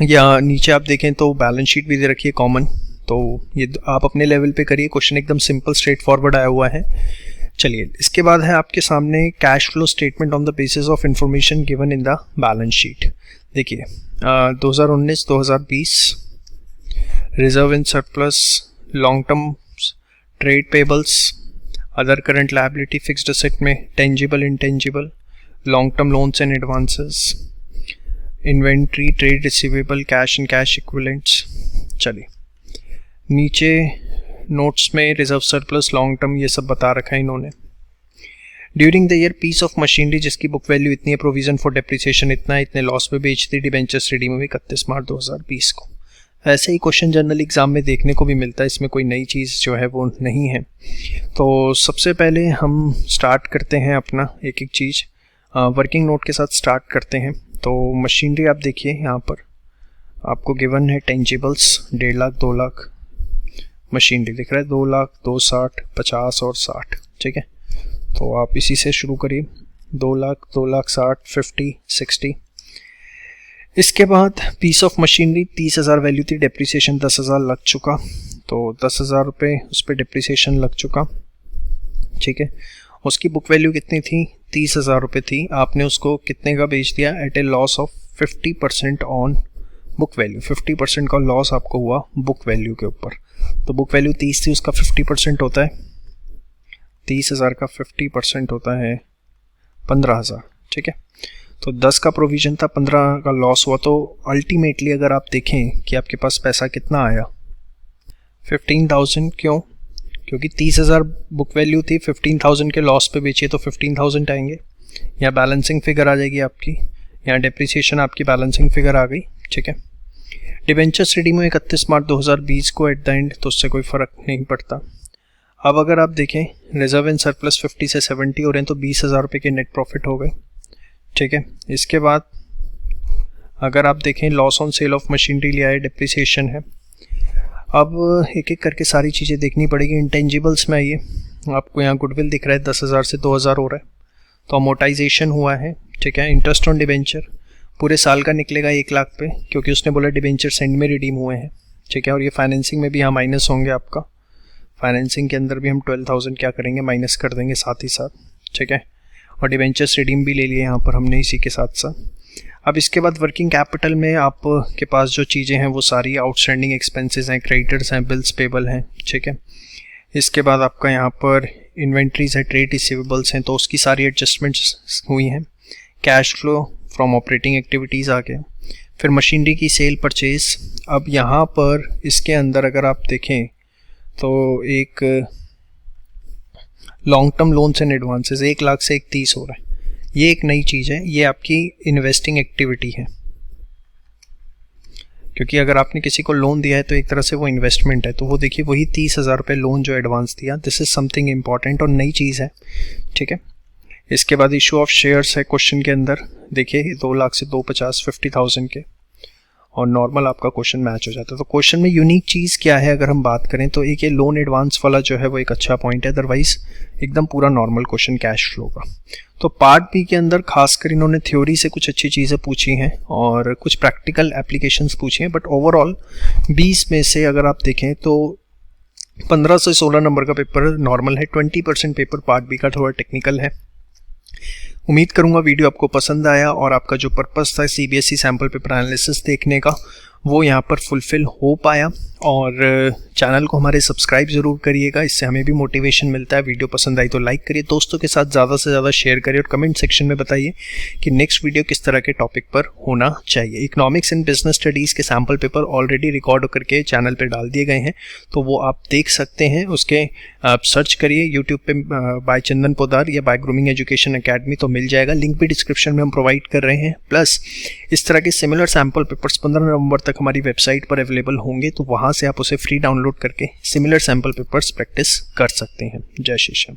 या नीचे आप देखें तो बैलेंस शीट भी दे रखी है कॉमन, तो ये आप अपने लेवल पे करिए, क्वेश्चन एकदम सिंपल स्ट्रेट फॉरवर्ड आया हुआ है। चलिए, इसके बाद है आपके सामने cash flow statement on the basis of information given in the balance sheet. देखिए 2019-2020 reserve in surplus, long term trade payables, other current liability, fixed asset में tangible intangible, long term loans and advances, inventory, trade receivable, cash and cash equivalents. चलिए, नीचे नोट्स में रिजर्व सरप्लस, लॉन्ग टर्म, ये सब बता रखा है इन्होंने। During the year piece of machinery जिसकी बुक वैल्यू इतनी है, प्रोविजन फॉर डेप्रिसिएशन इतना है, इतने लॉस में बेच दी, डिबेंचर्स रिडीम हुई 31 मार्च 2020 को। ऐसे ही क्वेश्चन जनरल एग्जाम में देखने को भी मिलता है, इसमें कोई नई चीज़ जो है वो नहीं है। तो सबसे पहले हम स्टार्ट करते हैं अपना एक एक चीज़, वर्किंग नोट के साथ स्टार्ट करते हैं। तो मशीनरी आप देखिए, यहाँ पर आपको गिवन है टेंजिबल्स 1.5 लाख 2 लाख, मशीनरी दिख रहा है 2 लाख 2, 60, 50 और 60। ठीक है, तो आप इसी से शुरू करिए, 2 लाख 2 लाख 60, 50, 60। इसके बाद पीस ऑफ मशीनरी 30,000 वैल्यू थी, डेप्रिसिएशन 10,000 लग चुका, तो 10,000 रुपये उस पर डेप्रिसिएशन लग चुका। ठीक है, उसकी बुक वैल्यू कितनी थी, 30,000 रुपये थी, आपने उसको कितने का बेच दिया, at a loss of 50% on book value. 50% का लॉस आपको हुआ बुक वैल्यू के ऊपर, तो बुक वैल्यू 30 थी, उसका 50% होता है 30,000 का 50% होता है 15,000, ठीक है। तो 10 का प्रोविज़न था, 15 का लॉस हुआ, तो अल्टीमेटली अगर आप देखें कि आपके पास पैसा कितना आया 15,000। क्यों? क्योंकि 30,000 बुक वैल्यू थी, 15,000 के लॉस पे बेचिए तो 15,000 आएंगे। यहाँ बैलेंसिंग फिगर आ जाएगी आपकी, यहाँ डिप्रिसिएशन आपकी बैलेंसिंग फिगर आ गई, ठीक है। डिबेंचर्स रिडीम हुए 31 मार्च 2020 को एट द एंड, तो उससे कोई फ़र्क नहीं पड़ता। अब अगर आप देखें रिजर्व एंड सरप्लस 50 से 70 हो रहे हैं, तो 20,000 रुपये के नेट प्रॉफिट हो गए, ठीक है। इसके बाद अगर आप देखें loss on sale of machinery लिया है, डिप्रिसिएशन है। अब एक एक करके सारी चीज़ें देखनी पड़ेगी। इंटेंजिबल्स में आइए, आपको यहाँ गुडविल दिख रहा है 10,000 से 2,000 हो रहा है, तो अमोर्टाइजेशन हुआ है, ठीक है। इंटरेस्ट ऑन डिबेंचर पूरे साल का निकलेगा 1 लाख पे, क्योंकि उसने बोला डिबेंचर सेंड में रिडीम हुए हैं, ठीक है। और ये फाइनेंसिंग में भी यहाँ माइनस होंगे, आपका फाइनेंसिंग के अंदर भी हम 12,000 क्या करेंगे, माइनस कर देंगे साथ ही साथ, ठीक है। और डिबेंचर्स रिडीम भी ले लिए यहाँ पर हमने इसी के साथ साथ। अब इसके बाद वर्किंग कैपिटल में आपके पास जो चीज़ें हैं वो सारी आउटस्टैंडिंग एक्सपेंसेस हैं, क्रेडिटर्स हैं, बिल्स पेबल हैं, ठीक है। इसके बाद आपका यहाँ पर इन्वेंट्रीज है, ट्रेड रिसीवेबल्स हैं, तो उसकी सारी एडजस्टमेंट्स हुई हैं। Cash flow from operating activities आ गया। फिर मशीनरी की सेल परचेज। अब यहाँ पर इसके अंदर अगर आप देखें तो एक long term loans and advances 1 lakh से 31 हो रहा है, ये एक नई चीज़ है, ये आपकी इन्वेस्टिंग एक्टिविटी है, क्योंकि अगर आपने किसी को लोन दिया है तो एक तरह से वो इन्वेस्टमेंट है। तो वो देखिए वही 30,000 रुपये लोन जो एडवांस दिया, दिस इज़ समथिंग इम्पॉर्टेंट और नई चीज़ है, ठीक है। इसके बाद इशू ऑफ शेयर्स है क्वेश्चन के अंदर, देखिए 2 लाख से 250 50,000 के, और नॉर्मल आपका क्वेश्चन मैच हो जाता है। तो क्वेश्चन में यूनिक चीज़ क्या है अगर हम बात करें तो एक ये लोन एडवांस वाला जो है वो एक अच्छा पॉइंट है, अदरवाइज एकदम पूरा नॉर्मल क्वेश्चन कैश फ्लो का। तो पार्ट बी के अंदर खासकर इन्होंने थ्योरी से कुछ अच्छी चीज़ें पूछी हैं और कुछ प्रैक्टिकल एप्लीकेशंस पूछी हैं, बट ओवरऑल 20 में से अगर आप देखें तो 15 से 16 नंबर का पेपर नॉर्मल है, 20% पेपर पार्ट बी का थोड़ा टेक्निकल है। उम्मीद करूंगा वीडियो आपको पसंद आया और आपका जो पर्पस था सीबीएसई सैम्पल पेपर एनालिसिस देखने का वो यहाँ पर फुलफिल हो पाया। और चैनल को हमारे सब्सक्राइब ज़रूर करिएगा, इससे हमें भी मोटिवेशन मिलता है। वीडियो पसंद आई तो लाइक करिए, दोस्तों के साथ ज़्यादा से ज़्यादा शेयर करिए और कमेंट सेक्शन में बताइए कि नेक्स्ट वीडियो किस तरह के टॉपिक पर होना चाहिए। इकोनॉमिक्स एंड बिजनेस स्टडीज़ के सैम्पल पेपर ऑलरेडी रिकॉर्ड करके चैनल पर डाल दिए गए हैं, तो वो आप देख सकते हैं। उसके आप सर्च करिए यूट्यूब पे बाय चंदन पोदार या बाय ग्रूमिंग एजुकेशन एकेडमी, तो मिल जाएगा। लिंक भी डिस्क्रिप्शन में हम प्रोवाइड कर रहे हैं। प्लस इस तरह के सिमिलर सैम्पल पेपर्स 15 नवंबर तक हमारी वेबसाइट पर अवेलेबल होंगे, तो वहाँ से आप उसे फ्री डाउनलोड करके सिमिलर सैम्पल पेपर्स प्रैक्टिस कर सकते हैं। जय श्री श्याम।